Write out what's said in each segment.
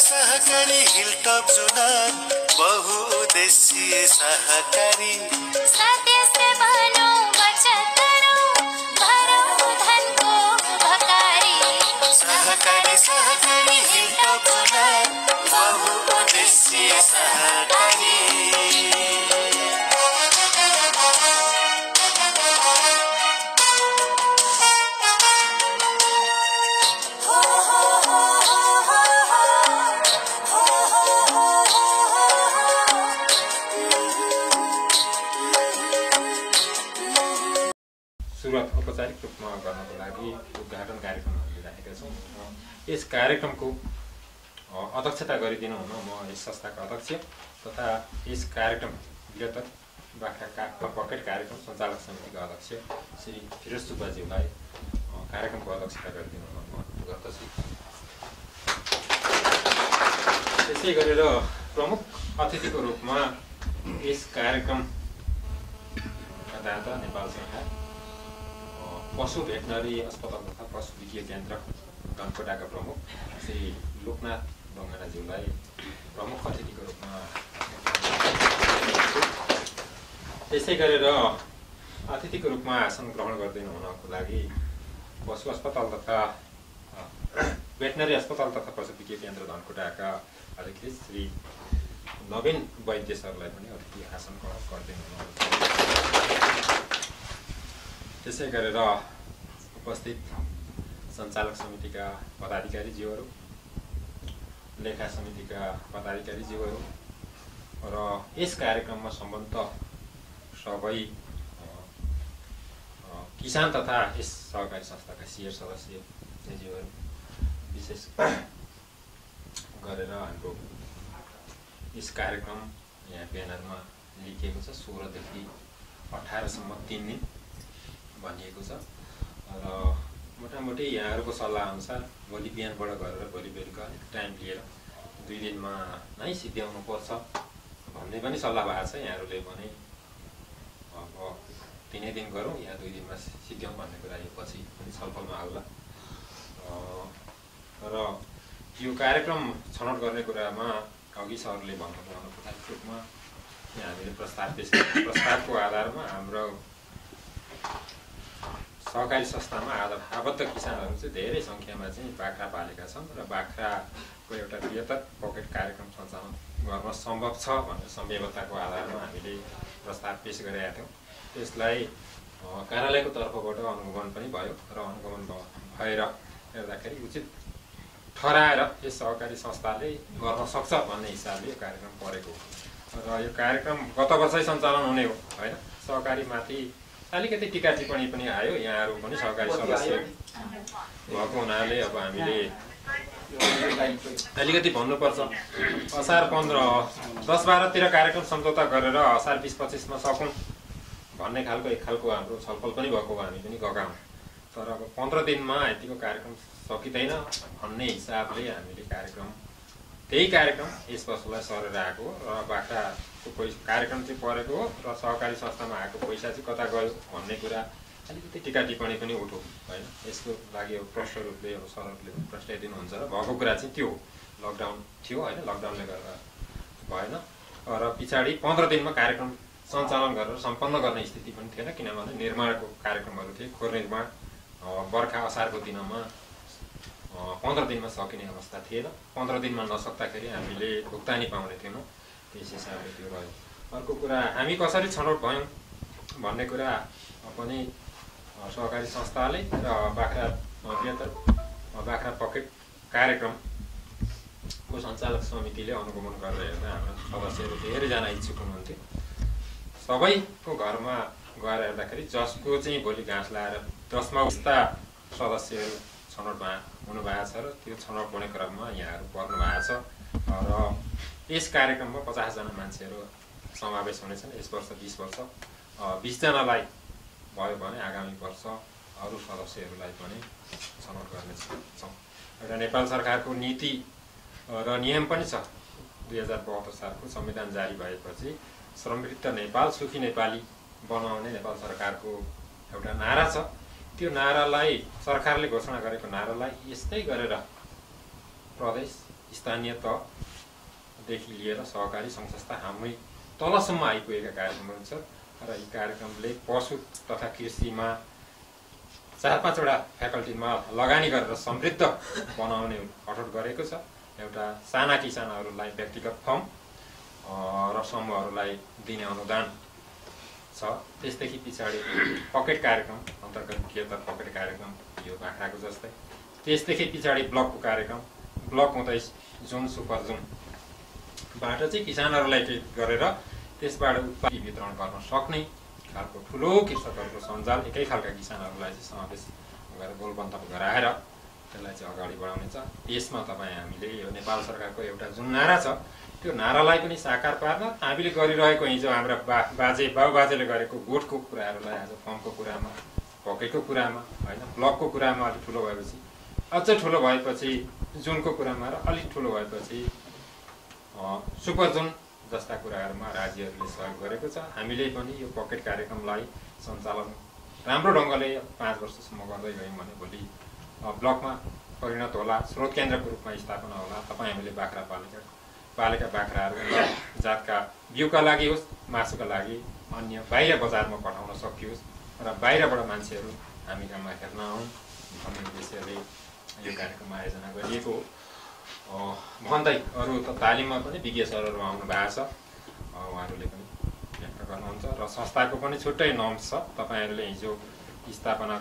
सहकारी हिलटॉप जुनार बहुउद्देशीय सहकारी सत्य से बनो बचत करो भरो धन को भकारी सहकारी हिलटॉप जुनार बहुउद्देशीय सहकारी सुरुवात औपचारिक रूपमा गर्नको लागि उद्घाटन कार्यक्रमहरू राखेका छौँ। यस कार्यक्रमको अध्यक्षता गरिदिनु हुन म यस संस्थाका अध्यक्ष तथा यस कार्यक्रम विगत बाख्राका पकेट कार्यक्रम सञ्चालक समितिका अध्यक्ष श्री फिरोज सुब्बाज्यूलाई कार्यक्रमको अध्यक्षता गरिदिनु हुन म गर्दछु। त्यसै गरेर प्रमुख अतिथिको रूपमा यस कार्यक्रमका दाता नेपाल सरकार पशु भेटनरी अस्पताल तथा पशु विज्ञान केन्द्र धनकोटाका प्रमुख श्री लोकनाथ ढङ्गानाज्यूलाई प्रमुख अतिथिको रूपमा त्यसै गरेर अतिथिको रूपमा आसन ग्रहण गरिदिनु हुनको लागि पशु अस्पताल तथा भेटनरी अस्पताल तथा पशु विज्ञान केन्द्र धनकोटाका अधिकृत श्री नवीन वैद्य सरलाई पनि अतिथि आसन ग्रहण गरिदिनु हुनुहुन्छ। त्यसै गरेर उपस्थित सञ्चालक समितिका पदाधिकारीज्यूहरू, लेखा समितिका पदाधिकारीज्यूहरू र यस कार्यक्रममा सम्बद्ध सबै किसान तथा यस सहकारी संस्थाका शेयर सदस्यज्यूहरू, विशेष गरेर हाम्रो यस कार्यक्रम यहाँ ब्यानरमा लेखिएको छ 16 देखि 18 सम्म 3 दिन भनिएको छ र मोटामोटी यहाँहरूको सल्लाह अनुसार भोलि बिहानबाट गरेर भोलि बेलुका अलिक टाइम लिएर 2 दिनमा नै सिद्ध्याउनु पर्छ भन्ने पनि सल्लाह भएको छ। यहाँहरूले भने अब 3 दिन गरौँ या 2 दिनमा सिद्ध्याउँ भन्ने कुरा यो पछि पनि छलफलमा आउला र यो कार्यक्रम छनौट गर्ने कुरामा अघि सरले भन्नुभयो औपचारिक रूपमा यहाँ हामीले प्रस्ताव पेश गरेको प्रस्तावको आधारमा हाम्रो सहकारी संस्थामा आबद्ध किसानहरू चाहिँ धेरै सङ्ख्यामा चाहिँ बाख्रा पालेका छन् र बाख्राको एउटा बृहत्तर पकेट कार्यक्रम सञ्चालन गर्न सम्भव छ भन्ने सम्भाव्यताको आधारमा हामीले प्रस्ताव पेश गरेका थियौँ। त्यसलाई कार्यालयको तर्फबाट अनुगमन पनि भयो र अनुगमन भएर हेर्दाखेरि उचित ठहराएर यस सहकारी संस्थाले गर्न सक्छ भन्ने हिसाबले यो कार्यक्रम परेको हो र यो कार्यक्रम गत वर्षै सञ्चालन हुने हो होइन। सहकारीमाथि अलिकति टीका टिप्पणी पनि आयो, यहाँहरू पनि सहकारी सदस्य भएको हुनाले अब हामीले अलिकति भन्नुपर्छ। असार 10-12 कार्यक्रम सम्झौता गरेर असार 20-25मा सकौँ भन्ने खालको एक खालको हाम्रो छलफल पनि भएको हो, हामी पनि गएका हौँ। तर अब 15 दिनमा यतिको कार्यक्रम सकिँदैन भन्ने हिसाबले हामीले त्यही कार्यक्रम यस वर्षलाई सरेर आएको र बाख्राको कार्यक्रम चाहिँ परेको हो र सहकारी संस्थामा आएको पैसा चाहिँ कता गयो भन्ने कुरा अलिकति टीका टिप्पणी पनि उठो होइन। यसको लागि अब प्रष्ट रूपले अब सरहरूले पनि प्रस्ट्याइदिनुहुन्छ र भएको कुरा चाहिँ त्यो लकडाउन थियो होइन, लकडाउनले गर्दा भएन र पछाडि 15 दिनमा कार्यक्रम सञ्चालन गरेर सम्पन्न गर्ने स्थिति पनि थिएन किनभने निर्माणको कार्यक्रमहरू थिए। खोर निर्माण बर्खा असारको दिनमा 15 दिनमा सकिने अवस्था थिएन। 15 दिनमा नसक्दाखेरि हामीले भुक्तानी पाउने थिएनौँ, त्यस हिसाबले त्यो रह्यो। अर्को कुरा हामी कसरी छनौट भयौँ भन्ने कुरा पनि सहकारी संस्थाले र बाख्रा पकेट कार्यक्रमको सञ्चालक समितिले अनुगमन गरेर हेर्दा हाम्रो सदस्यहरू धेरैजना इच्छुक हुनुहुन्थ्यो। सबैको घरमा गएर हेर्दाखेरि जसको चाहिँ भोलि घाँस लाएर 10मा उस्ता सदस्यहरू छनौटमा हुनुभएको छ र त्यो छनौट हुने क्रममा यहाँहरू पर्नु भएको छ र यस कार्यक्रममा 50 जना मान्छेहरू समावेश हुनेछन्। यस वर्ष 20 वर्ष 20 जनालाई भयो भने आगामी वर्ष अरू सदस्यहरूलाई पनि छनौट गर्नेछौँ। एउटा नेपाल सरकारको नीति र नियम पनि छ। 2072 सालको संविधान जारी भएपछि समृद्ध नेपाल सुखी नेपाली बनाउने नेपाल सरकारको एउटा नारा छ। त्यो नारालाई सरकारले घोषणा गरेको नारालाई यस्तै गरेर प्रदेश स्थानीय तहदेखि लिएर सहकारी सङ्घ संस्था हाम्रै तलसम्म आइपुगेका कार्यक्रमहरू छ र यी कार्यक्रमले पशु तथा कृषिमा 4-5वटा फ्याकल्टीमा लगानी गरेर समृद्ध बनाउने अठोट गरेको छ। एउटा साना किसानहरूलाई व्यक्तिगत फर्म र समूहहरूलाई दिने अनुदान छ। त्यसदेखि पछाडि पकेट कार्यक्रम अन्तर्गत खेतर पकेट कार्यक्रम यो बाख्राको जस्तै। त्यसदेखि पछाडि ब्लकको कार्यक्रम, ब्लक हुँदै जुन सुपर जुनबाट चाहिँ किसानहरूलाई गरेर त्यसबाट उत्पादन वितरण गर्न सक्ने खालको ठुलो कृषकहरूको सञ्जाल एकै खालका किसानहरूलाई चाहिँ समावेश गरेर गोलबन्द गराएर त्यसलाई चाहिँ अगाडि बढाउने छ। यसमा तपाईँ हामीले यो नेपाल सरकारको एउटा जुन नारा छ त्यो नारालाई पनि साकार पार्न हामीले गरिरहेको हिजो हाम्रा बाबुबाजेले गरेको गोठको कुराहरूलाई आज फर्मको कुरामा, पकेटको कुरामा होइन, ब्लकको कुरामा अलिक ठुलो भएपछि, अझ ठुलो भएपछि जुनको कुरामा र अलिक ठुलो भएपछि सुपर जुन जस्ता कुराहरूमा राज्यहरूले सहयोग गरेको छ। हामीले पनि यो पकेट कार्यक्रमलाई सञ्चालन राम्रो ढङ्गले 5 वर्षसम्म गर्दै गयौँ भने भोलि ब्लकमा परिणत होला, स्रोत केन्द्रको रूपमा स्थापना होला। तपाईँ हामीले बाख्रा पालेका बाख्राहरू जातका बिउका लागि होस्, मासुका लागि अन्य बाहिर बजारमा पठाउन सकियोस् र बाहिरबाट मान्छेहरू हामी कहाँ हेर्न आउन् भन्ने उद्देश्यले यो कार्यक्रम आयोजना गरिएको भन्दै अरू त तालिममा पनि विज्ञ सरहरू आउनु भएको छ, उहाँहरूले पनि व्यक्त गर्नुहुन्छ र संस्थाको पनि छुट्टै नर्म्स छ। तपाईँहरूले हिजो स्थापना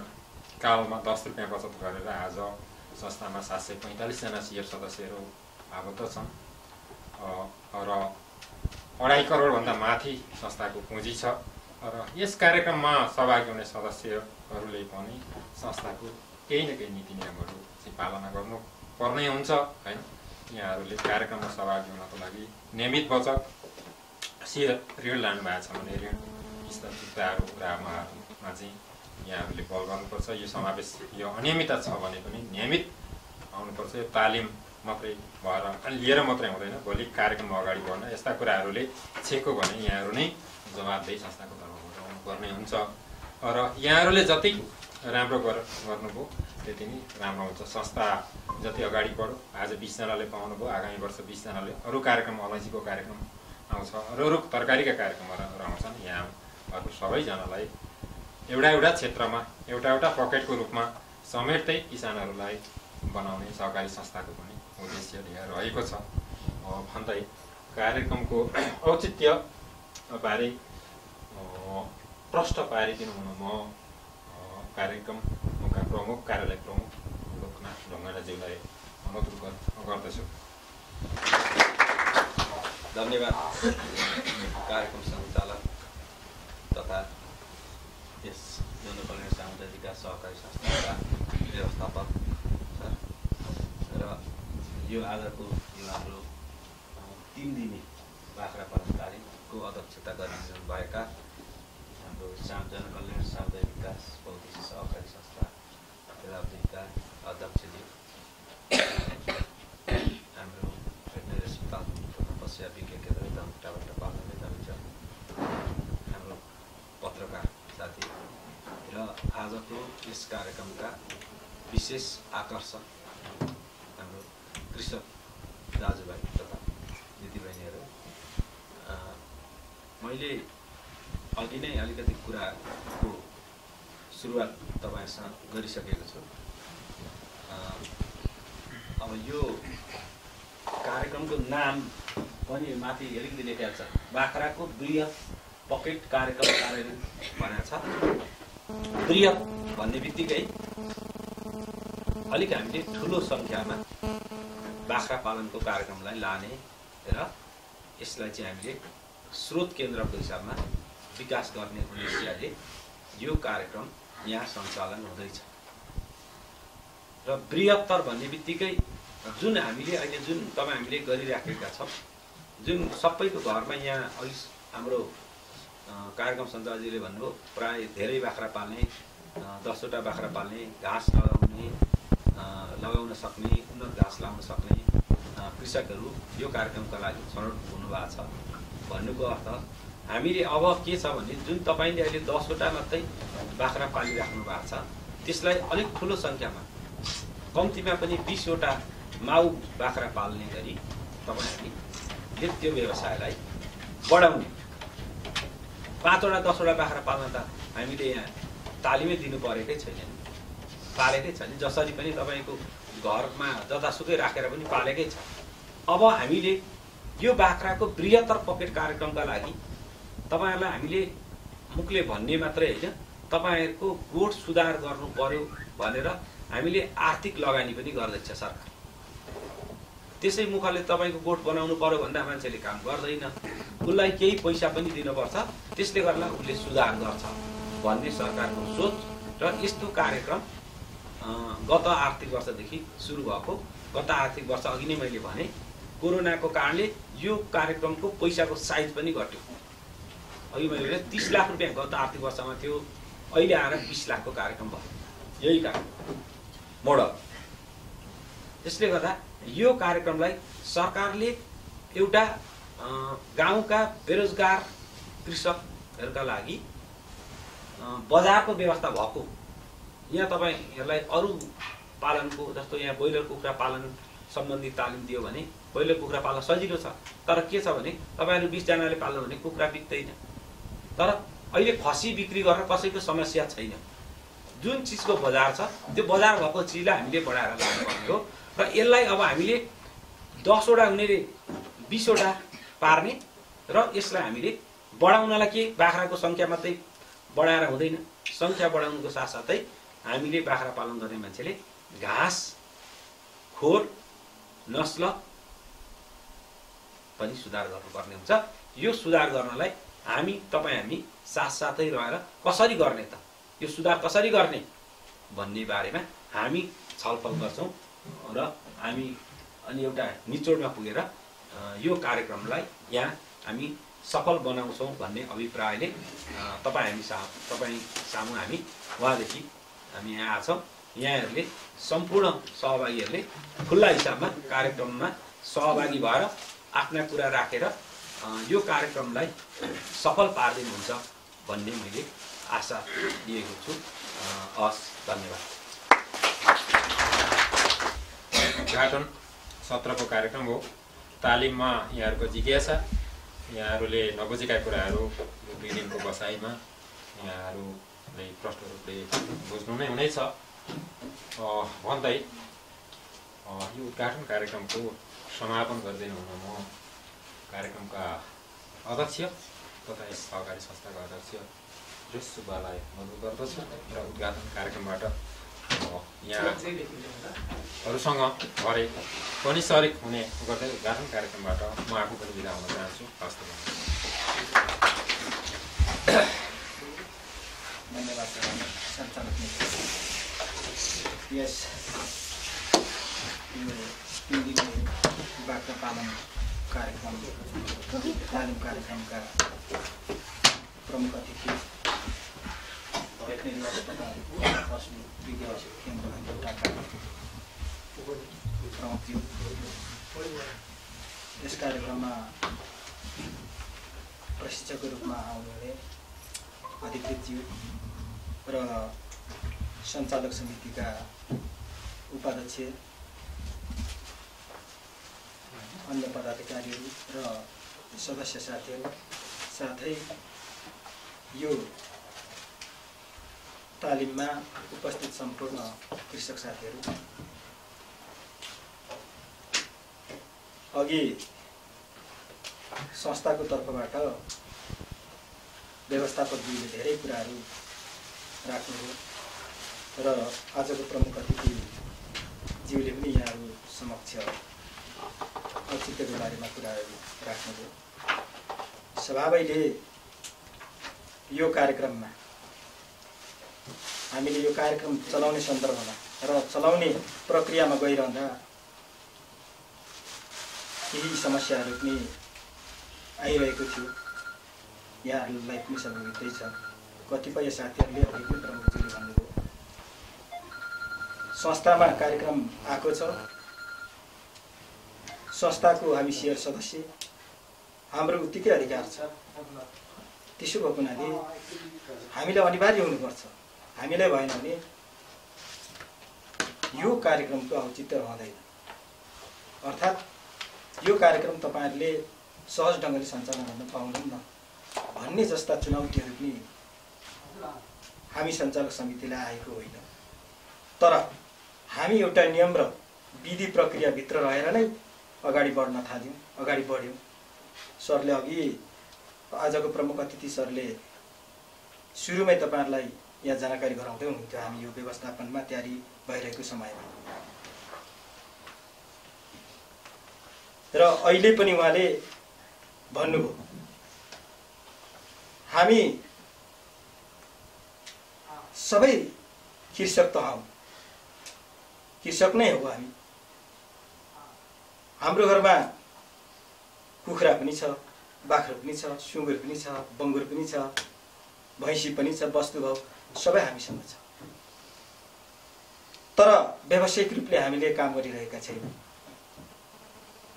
कालमा 10 रुपियाँ बचत गरेर आज संस्थामा 745 जना सिएफ सदस्यहरू आबद्ध छन् र 2.5 करोडभन्दा माथि संस्थाको पुँजी छ र यस कार्यक्रममा सहभागी हुने सदस्यहरूले पनि संस्थाको केही न केही नीति नियमहरू चाहिँ पालना गर्नुपर्ने हुन्छ होइन। यहाँहरूले कार्यक्रममा सहभागी हुनको लागि नियमित बचत ऋण लानु भएको छ भने ऋण किस्ताहरू कुरामा चाहिँ यहाँहरूले बल गर्नुपर्छ। यो समावेश यो अनियमितता छ भने पनि नियमित आउनुपर्छ। यो तालिम मात्रै भएर लिएर मात्रै हुँदैन, भोलि कार्यक्रम अगाडि बढ्न यस्ता कुराहरूले छेको भने यहाँहरू नै जवाबदेही संस्थाको तर्फबाट आउनुपर्ने हुन्छ र यहाँहरूले जति राम्रो गर्नुभयो त्यति नै राम्रो हुन्छ। संस्था जति अगाडि बढ्यो, आज 20 जनाले पाउनुभयो, आगामी वर्ष 20 जनाले अरू कार्यक्रम अलैँचीको कार्यक्रम आउँछ, अरू तरकारीका कार्यक्रमहरू आउँछन्। यहाँहरू सबैजनालाई एउटा क्षेत्रमा एउटा पकेटको रूपमा समेट्दै किसानहरूलाई बनाउने सहकारी संस्थाको पनि उद्देश्य लिएर रहेको छ भन्दै कार्यक्रमको औचित्य बारे प्रश्न पारिदिनु हुन म कार्यक्रमका प्रमुख कार्यालय प्रमुख लोकनाथ ढुङ्गानाज्यूलाई अनुरोध गर्दछु। धन्यवाद कार्यक्रम सञ्चालक तथा यस जनकल्याण सामुदायिक विकास सहकारी संस्थाका व्यवस्थापक सर र यो आजको यो हाम्रो 3 दिने बाख्रा पालन कार्यक्रमको अध्यक्षता गरिरहनुभएका हाम्रो जनकल्याण सामुदायिक विकास पौधेसी सहकारी संस्था बेलावतीका अध्यक्षज्यू, हाम्रो भेटनेरी अस्पताल तपस्या विज्ञ केन्द्र धनकुटाबाट पाल्ने दाजुन्छ, हाम्रो पत्रकार साथी र आजको यस कार्यक्रमका विशेष आकर्षक हाम्रो कृषक दाजुभाइ तथा दिदीबहिनीहरू, मैले अघि नै अलिकति कुराको सुरुवात तपाईँसँग गरिसकेको छु। अब यो कार्यक्रमको नाम पनि माथि अलिकति लेखेको छ, बाख्राको बृहत पकेट कार्यक्रम कार्यान्वयन भनेको छ। बृहत भन्ने बित्तिकै अलिक हामीले ठुलो सङ्ख्यामा बाख्रा पालनको कार्यक्रमलाई लाने र यसलाई चाहिँ हामीले स्रोत केन्द्रको हिसाबमा विकास गर्ने उद्देश्यले यो कार्यक्रम यहाँ सञ्चालन हुँदैछ। र बृहत्तर भन्ने बित्तिकै जुन हामीले अहिले जुन तपाईँ हामीले गरिराखेका छौँ जुन सबैको घरमा यहाँ अघि हाम्रो कार्यक्रम सञ्चालकजीले भन्नुभयो प्राय धेरै बाख्रा पाल्ने 10वटा बाख्रा पाल्ने घाँस लगाउन सक्ने उन्नत घाँस लगाउन सक्ने कृषकहरू यो कार्यक्रमका लागि छनौट हुनुभएको छ भन्नुको अर्थ हामीले अब के छ भने जुन तपाईँले अहिले 10वटा मात्रै बाख्रा पालिराख्नु भएको छ त्यसलाई अलिक ठुलो सङ्ख्यामा कम्तीमा पनि 20वटा माउ बाख्रा पाल्ने गरी तपाईँहरूले त्यो व्यवसायलाई बढाउने 5वटा 10वटा बाख्रा पाल्न त हामीले यहाँ तालिमै दिनु परेकै छैन पालेकै छ नि जसरी पनि तपाईँको घरमा जतासुकै राखेर पनि पालेकै छ अब हामीले यो बाख्राको बृहत्तर पकेट कार्यक्रमका लागि तपाईँहरूलाई हामीले मुखले भन्ने मात्रै होइन तपाईँहरूको गोठ सुधार गर्नु पर्यो भनेर हामीले आर्थिक लगानी पनि गर्दैछ सरकार त्यसै मुखले तपाईँको गोठ बनाउनु पर्यो भन्दा मान्छेले काम गर्दैन उसलाई केही पैसा पनि दिनुपर्छ त्यसले गर्दा उसले सुधार गर्छ भन्ने सरकारको सोच र यस्तो कार्यक्रम गत आर्थिक वर्षदेखि सुरु भएको गत आर्थिक वर्ष अघि नै मैले भने कोरोनाको कारणले यो कार्यक्रमको पैसाको साइज पनि घट्यो अघि मैले 30 लाख रुपियाँ गत आर्थिक वर्षमा थियो अहिले आएर 20 लाखको कार्यक्रम भयो यही कारण मोडल त्यसले गर्दा यो कार्यक्रमलाई सरकारले एउटा गाउँका बेरोजगार कृषकहरूका लागि बजारको व्यवस्था भएको यहाँ तपाईँहरूलाई अरू पालनको जस्तो यहाँ ब्रोइलर कुखुरा पालन सम्बन्धी तालिम दियो भने ब्रोइलर कुखुरा पाल्न सजिलो छ तर के छ भने तपाईँहरू 20 जनाले पाल्नु भने कुखुरा बिक्दैन तर अहिले खसी बिक्री गर्न कसैको समस्या छैन जुन चिजको बजार छ त्यो बजार भएको चिजलाई हामीले बढाएर लानुपर्ने हो र यसलाई अब हामीले 10वटा हुनेले 20वटा पार्ने र यसलाई हामीले बढाउनलाई के बाख्राको सङ्ख्या मात्रै बढाएर हुँदैन सङ्ख्या बढाउनुको साथसाथै हामीले बाख्रा पालन गर्ने मान्छेले घाँस खोर नस्ल पनि सुधार गर्नुपर्ने हुन्छ यो सुधार गर्नलाई हामी साथसाथै रहेर कसरी गर्ने त यो सुधार कसरी गर्ने भन्ने बारेमा हामी छलफल गर्छौं र हामी अनि एउटा निचोडमा पुगेर यो कार्यक्रमलाई यहाँ हामी सफल बनाउँछौं भन्ने अभिप्रायले तपाईँ सामु हामी उहाँदेखि हामी यहाँ आछौं यहाँहरूले सम्पूर्ण सहभागीहरूले खुल्ला हिसाबमा कार्यक्रममा सहभागी भएर आफ्ना कुरा राखेर यो कार्यक्रमलाई सफल पार्दिनुहुन्छ भन्ने मैले आशा लिएको छु हस् धन्यवाद उद्घाटन सत्रको कार्यक्रम हो तालिममा यहाँहरूको जिज्ञासा यहाँहरूले नबुझेका कुराहरू यो 2 दिनको बसाइमा यहाँहरूले प्रष्ट रूपले बुझ्नु नै हुनेछ भन्दै यो उद्घाटन कार्यक्रमको समापन गरिदिनु हुन म कार्यक्रमका अध्यक्ष तथा यस सहकारी संस्थाका अध्यक्ष जोस सुब्बालाई अनुरोध गर्दछु र उद्घाटन कार्यक्रमबाट यहाँहरूसँग भरे पनि सरिक हुने गर्दै उद्घाटन कार्यक्रमबाट म आफू पनि बिदा हुन चाहन्छु हस्त धन्यवाद सञ्चालक यस बाख्रा पालन कार्यक्रम तालिम कार्यक्रमका प्रमुख अतिथि भेटनेरी अस्पताल पशु विज्ञान केन्द्र एउटाका प्रमुखज्यू यस कार्यक्रममा प्रशिक्षकको रूपमा आउनुहुने अधिकृतज्यू र सञ्चालक समितिका उपाध्यक्ष अन्य पदाधिकारीहरू र सदस्य साथीहरू साथै यो तालिममा उपस्थित सम्पूर्ण कृषक साथीहरू अघि संस्थाको तर्फबाट व्यवस्थापकज्यूले धेरै कुराहरू राख्नुभयो र आजको प्रमुख अतिथि ज्यूले पनि यहाँहरू समक्ष औचित्यको बारेमा कुराहरू राख्नुभयो स्वभावैले यो कार्यक्रममा हामीले यो कार्यक्रम चलाउने सन्दर्भमा र चलाउने प्रक्रियामा गइरहँदा केही समस्याहरू पनि आइरहेको थियो। यहाँहरूलाई पनि सम्बन्धितै छ। कतिपय साथीहरूले अघि पनि प्रमुखजीले भन्नुभयो संस्थामा कार्यक्रम आएको छ, संस्थाको हामी सेयर सदस्य, हाम्रो उत्तिकै अधिकार छ। त्यसो भएको हुनाले हामीलाई अनिवार्य हुनुपर्छ। हामीलाई भएन भने यो कार्यक्रमको औचित्य रहँदैन। अर्थात् यो कार्यक्रम तपाईँहरूले सहज ढङ्गले सञ्चालन गर्न पाउनुहुन्न भन्ने जस्ता चुनौतीहरू पनि हामी सञ्चालक समितिलाई आएको होइन। तर हामी एउटा नियम र विधि प्रक्रियाभित्र रहेर नै अगाडि बढ्न थाल्यौँ, अगाडि बढ्यौँ। सरले अघि आजको प्रमुख अतिथि सरले सुरुमै तपाईँहरूलाई यहाँ जानकारी गराउँदै हुनुहुन्थ्यो हामी यो व्यवस्थापनमा तयारी भइरहेको समयमा। र अहिले पनि उहाँले भन्नुभयो हामी सबै कृषक त हौँ, कृषक नै हो हामी। हाम्रो घरमा कुखुरा पनि छ, बाख्रा पनि छ, सुँगुर पनि छ, बङ्गुर पनि छ, भैँसी पनि छ, वस्तुभाव सबै हामीसँग छ। तर व्यावसायिक रूपले हामीले काम गरिरहेका छैनौँ।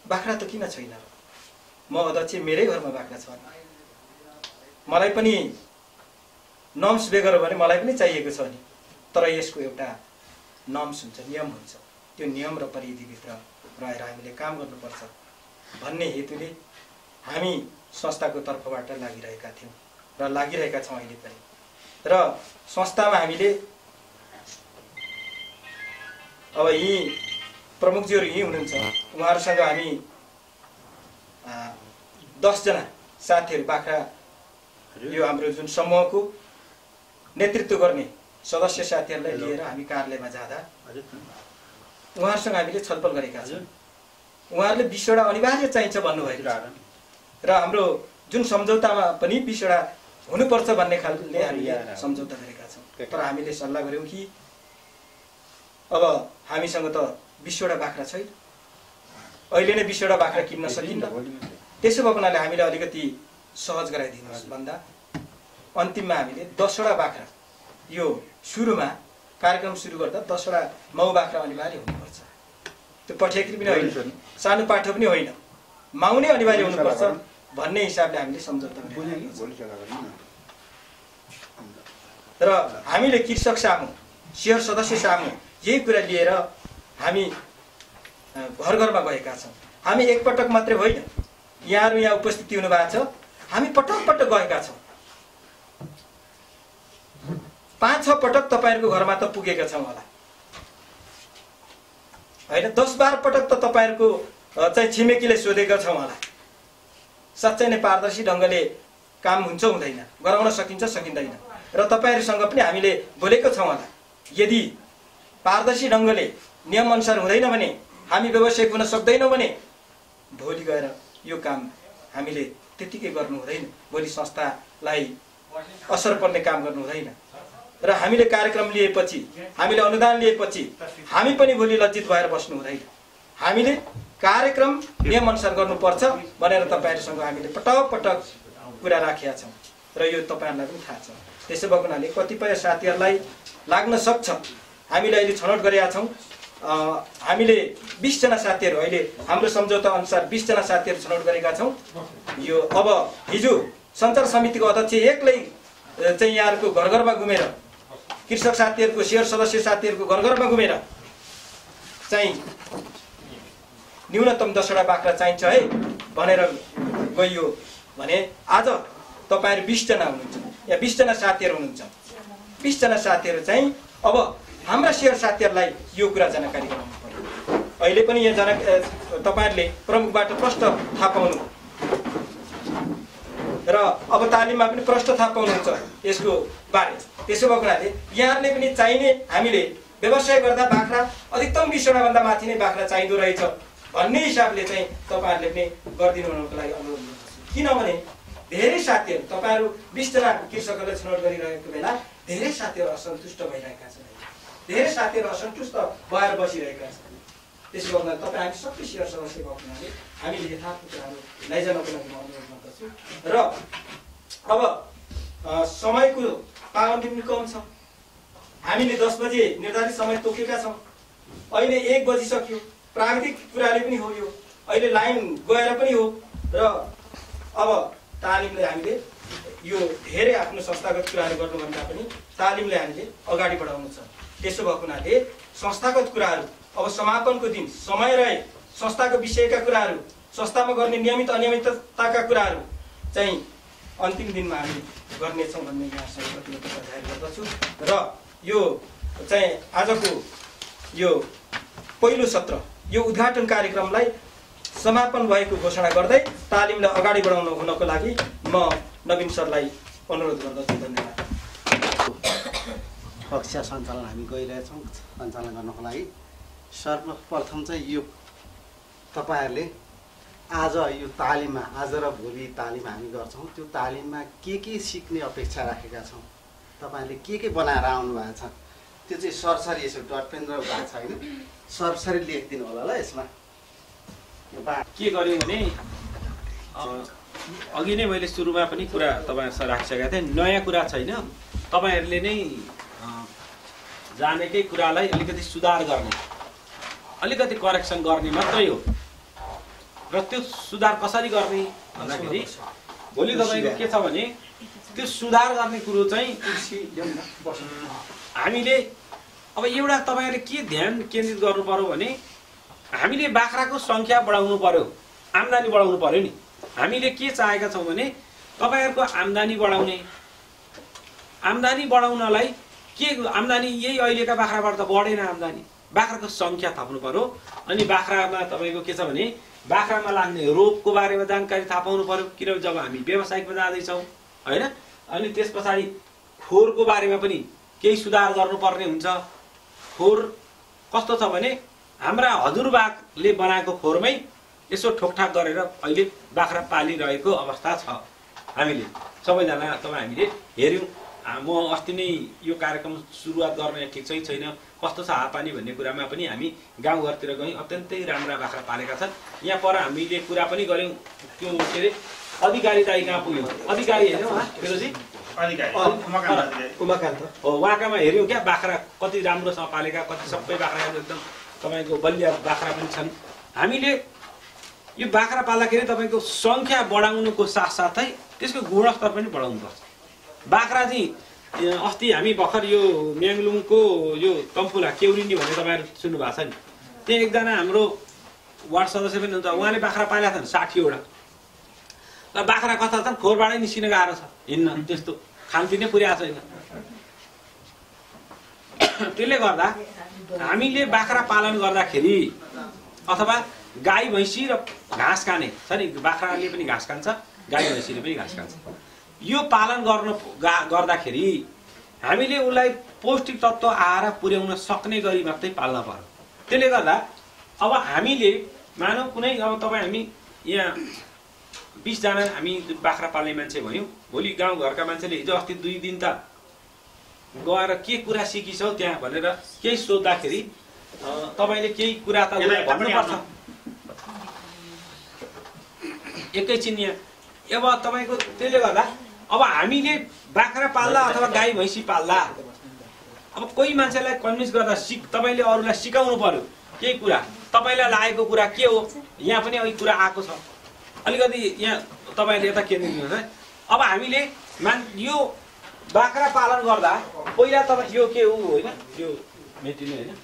बाख्रा त किन छैन र? म अध्यक्ष मेरै घरमा बाख्रा छ, मलाई पनि नर्म्स बेगर भने मलाई पनि चाहिएको छ नि। तर यसको एउटा नर्म्स हुन्छ, नियम हुन्छ। त्यो नियम र परिधिभित्र रहेर हामीले काम गर्नुपर्छ भन्ने हेतुले हामी संस्थाको तर्फबाट लागिरहेका थियौँ र लागिरहेका छौँ अहिले पनि। र संस्थामा हामीले अब यी प्रमुखजीहरू यहीँ हुनुहुन्छ, उहाँहरूसँग हामी 10 जना साथीहरू बाख्रा यो हाम्रो जुन समूहको नेतृत्व गर्ने सदस्य साथीहरूलाई लिएर हामी कार्यालयमा जाँदा उहाँहरूसँग हामीले छलफल गरेका छौँ। उहाँहरूले 20 वटा अनिवार्य चाहिन्छ भन्नुभएको र हाम्रो जुन सम्झौतामा पनि 20 वटा हुनुपर्छ भन्ने खालले हामीले सम्झौता गरेका छौँ। तर हामीले सल्लाह गऱ्यौँ कि अब हामीसँग त 20 वटा बाख्रा छैन, अहिले नै 20 वटा बाख्रा किन्न सकिन्न। त्यसो भएको हुनाले हामीले अलिकति सहज गराइदिनुहोस् भन्दा अन्तिममा हामीले 10 वटा बाख्रा, यो सुरुमा कार्यक्रम सुरु गर्दा 10 वटा माउ बाख्रा अनिवार्य हुनुपर्छ। त्यो पठ्याकृ पनि होइन, सानो पाठो पनि होइन, माउ नै अनिवार्य हुनुपर्छ भन्ने हिसाबले हामीले सम्झौता गरेका। र हामीले कृषक सामु, सेयर सदस्य सामु यही कुरा लिएर हामी घर घरमा गएका छौँ। हामी एकपटक मात्रै होइन, यहाँहरू यहाँ उपस्थिति हुनुभएको छ, हामी पटक पटक गएका छौँ। 5-6 पटक तपाईँहरूको घरमा त पुगेका छौँ होला होइन, 10-12 पटक त तपाईँहरूको चाहिँ छिमेकीले सोधेका छौँ होला। साँच्चै नै पारदर्शी ढङ्गले काम हुन्छ हुँदैन, गराउन सकिन्छ सकिँदैन, र तपाईँहरूसँग पनि हामीले बोलेको छौँ होला। यदि पारदर्शी ढङ्गले नियम अनुसार हुँदैन भने, हामी व्यवसायिक हुन सक्दैनौँ भने भोलि गएर यो काम हामीले त्यतिकै गर्नु हुँदैन, भोलि संस्थालाई असर पर्ने काम गर्नु हुँदैन। र हामीले कार्यक्रम लिएपछि, हामीले अनुदान लिएपछि हामी पनि भोलि लज्जित भएर बस्नु हुँदैन। हामीले कार्यक्रम नियम अनुसार गर्नुपर्छ भनेर तपाईँहरूसँग हामीले पटक पटक कुरा राखेका छौँ र यो तपाईँहरूलाई पनि थाहा छ। त्यसो भएको हुनाले कतिपय साथीहरूलाई लाग्न सक्छ, हामीले अहिले छनौट गरेका छौँ, हामीले 20 जना साथीहरू अहिले हाम्रो सम्झौता अनुसार 20 जना साथीहरू छनौट गरेका छौँ। यो अब हिजो सञ्चार समितिको अध्यक्ष एक्लै चाहिँ यहाँहरूको घर घरमा घुमेर, कृषक साथीहरूको, सेयर सदस्य साथीहरूको घर घरमा घुमेर चाहिँ न्यूनतम 10 वटा बाख्रा चाहिन्छ है भनेर गइयो भने आज तपाईँहरू 20 जना हुनुहुन्छ या 20 जना साथीहरू हुनुहुन्छ। 20 जना साथीहरू चाहिँ अब हाम्रा सेयर साथीहरूलाई यो कुरा जानकारी गराउनु पर्यो। अहिले पनि यहाँ तपाईँहरूले प्रमुखबाट प्रष्ट थाहा पाउनु र अब तालिममा पनि प्रष्ट थाहा पाउनुहुन्छ यसको बारे। त्यसो भएको हुनाले यहाँहरूले पनि चाहिने, हामीले व्यवसाय गर्दा बाख्रा अधिकतम 20 वटा भन्दा माथि नै बाख्रा चाहिँदो रहेछ भन्ने हिसाबले चाहिँ तपाईँहरूले पनि गरिदिनु हुनुको लागि अनुरोध गर्दछु। किनभने धेरै साथीहरू, तपाईँहरू 20 जना कृषकहरूले छनौट गरिरहेको बेला धेरै साथीहरू असन्तुष्ट भइरहेका छन्, धेरै साथीहरू असन्तुष्ट भएर बसिरहेका छन्। त्यसो गर्दा तपाईँ हामी सबै सेयर सदस्य भएको हुनाले हामीले यथार्थ कुराहरू लैजानको लागि म अनुरोध गर्दछु। र अब समयको पाबन्दी पनि कम छ। हामीले 10 बजे निर्धारित समय तोकेका छौँ। अहिले 1 बजिसक्यो। प्राविधिक कुराले पनि हो यो, अहिले लाइन गएर पनि हो। र अब तालिमले हामीले यो धेरै आफ्नो संस्थागत कुराहरू गर्नुभन्दा पनि तालिमले हामीले अगाडि बढाउनु छ। त्यसो भएको हुनाले संस्थागत कुराहरू अब समापनको दिन समय रहे संस्थाको विषयका कुराहरू, संस्थामा गर्ने नियमित अनियमितताका कुराहरू चाहिँ अन्तिम दिनमा हामी गर्नेछौँ भन्ने यहाँ सही प्रतिबद्धता जाहेर गर्दछु। र यो चाहिँ आजको यो पहिलो सत्र यो उद्घाटन कार्यक्रमलाई समापन भएको घोषणा गर्दै तालिमलाई अगाडि बढाउन हुनको लागि म नवीन सरलाई अनुरोध गर्दछु। धन्यवाद। कक्षा सञ्चालन हामी गइरहेछौँ सञ्चालन गर्नको लागि। सर्वप्रथम चाहिँ यो तपाईँहरूले आज यो तालिममा आज र भोलि तालिम हामी गर्छौँ, त्यो तालिममा के सिक्ने अपेक्षा राखेका छौँ, तपाईँहरूले के बनाएर आउनु भएको छ त्यो चाहिँ सरसरी यसो डटपेन र भएको छ होइन, सरसरी लेखिदिनु होला ल। यसमा के गर्यो भने अघि नै मैले सुरुमा पनि कुरा तपाईँहरूसँग राखिसकेका थिएँ, नयाँ कुरा छैन। तपाईँहरूले नै जानेकै कुरालाई अलिकति सुधार गर्ने, अलिकति करेक्सन गर्ने मात्रै हो। र त्यो सुधार कसरी गर्ने भन्दाखेरि भोलि तपाईँको के छ भने त्यो सुधार गर्ने कुरो चाहिँ हामीले अब एउटा तपाईँहरूले के ध्यान केन्द्रित गर्नु पर्यो भने हामीले बाख्राको सङ्ख्या बढाउनु पर्यो, आम्दानी बढाउनु पर्यो नि। हामीले के चाहेका छौँ भने तपाईँहरूको आम्दानी बढाउनलाई के आम्दानी यही अहिलेका बाख्राबाट त बढेन आम्दानी, बाख्राको सङ्ख्या थप्नु पर्यो। अनि बाख्रामा तपाईँको के छ भने बाख्रामा लाग्ने रोगको बारेमा जानकारी थाहा पाउनु पर्यो, किनभने जब हामी व्यावसायिकमा जाँदैछौँ होइन। अनि त्यस पछाडि खोरको बारेमा पनि केही सुधार गर्नुपर्ने हुन्छ। खोर कस्तो छ भने हाम्रा हजुरबाले बनाएको खोरमै यसो ठोकठाक गरेर अहिले बाख्रा पालिरहेको अवस्था छ। हामीले सबैजना तपाईँ हामीले हेऱ्यौँ। म अस्ति नै यो कार्यक्रम सुरुवात गर्ने ठिक चाहिँ छैन, कस्तो छ हावापानी भन्ने कुरामा पनि हामी गाउँघरतिर गयौँ, अत्यन्तै राम्रा बाख्रा पालेका छन्। यहाँ पर हामीले कुरा पनि गऱ्यौँ, त्यो के अरे अधिकारी दाइ कहाँ पुग्यौँ, अधिकारी होइन फिरोजी हो, उहाँकामा हेऱ्यौँ क्या बाख्रा कति राम्रोसँग पालेका, कति सबै बाख्रा एकदम तपाईँको बलिया बाख्रा पनि छन्। हामीले यो बाख्रा पाल्दाखेरि तपाईँको सङ्ख्या बढाउनुको साथसाथै त्यसको गुणस्तर पनि बढाउनुपर्छ। बाख्रा चाहिँ अस्ति हामी भर्खर यो म्याङलुङको यो तम्पुला केउरिनी भन्ने तपाईँहरू सुन्नुभएको छ नि, त्यहाँ एकजना हाम्रो वार्ड सदस्य पनि हुन्छ, उहाँले बाख्रा पालेका छन् 60वटा। र बाख्रा कथा छन् खोरबाटै निस्किन गाह्रो छ, हिँड्न त्यस्तो खानपिनै पुर्याएको छैन। त्यसले गर्दा हामीले बाख्रा पालन गर्दाखेरि अथवा गाई भैँसी र घाँस खाने छ नि, बाख्राले पनि घाँस खान्छ, गाई भैँसीले पनि घाँस खान्छ। यो पालन गर्दाखेरि हामीले उसलाई पौष्टिक तत्त्व आहार पुर्याउन सक्ने गरी मात्रै पाल्न पर्यो। त्यसले गर्दा अब हामीले मानौँ कुनै अब तपाईँ हामी यहाँ 20 जना हामी बाख्रा पाल्ने मान्छे भयौँ, भोलि गाउँघरका मान्छेले हिजो अस्ति 2 दिन त गएर के कुरा सिकिछौ त्यहाँ भनेर केही सोद्धाखेरि तपाईँले केही कुरा त भन्नुपर्छ। एकैछिन यहाँ अब तपाईँको त्यसले गर्दा अब हामीले बाख्रा पाल्दा अथवा गाई भैँसी पाल्दा अब कोही मान्छेलाई कन्भिन्स गर्दा तपाईँले अरूलाई सिकाउनु पर्यो केही कुरा, तपाईँलाई लागेको कुरा के हो। यहाँ पनि अघि कुरा आएको छ, अलिकति यहाँ तपाईँले यता केन्द्रित हुनुहोस् है। अब हामीले यो बाख्रा पालन गर्दा पहिला तपाईँ यो के हो होइन, यो मेटिने होइन,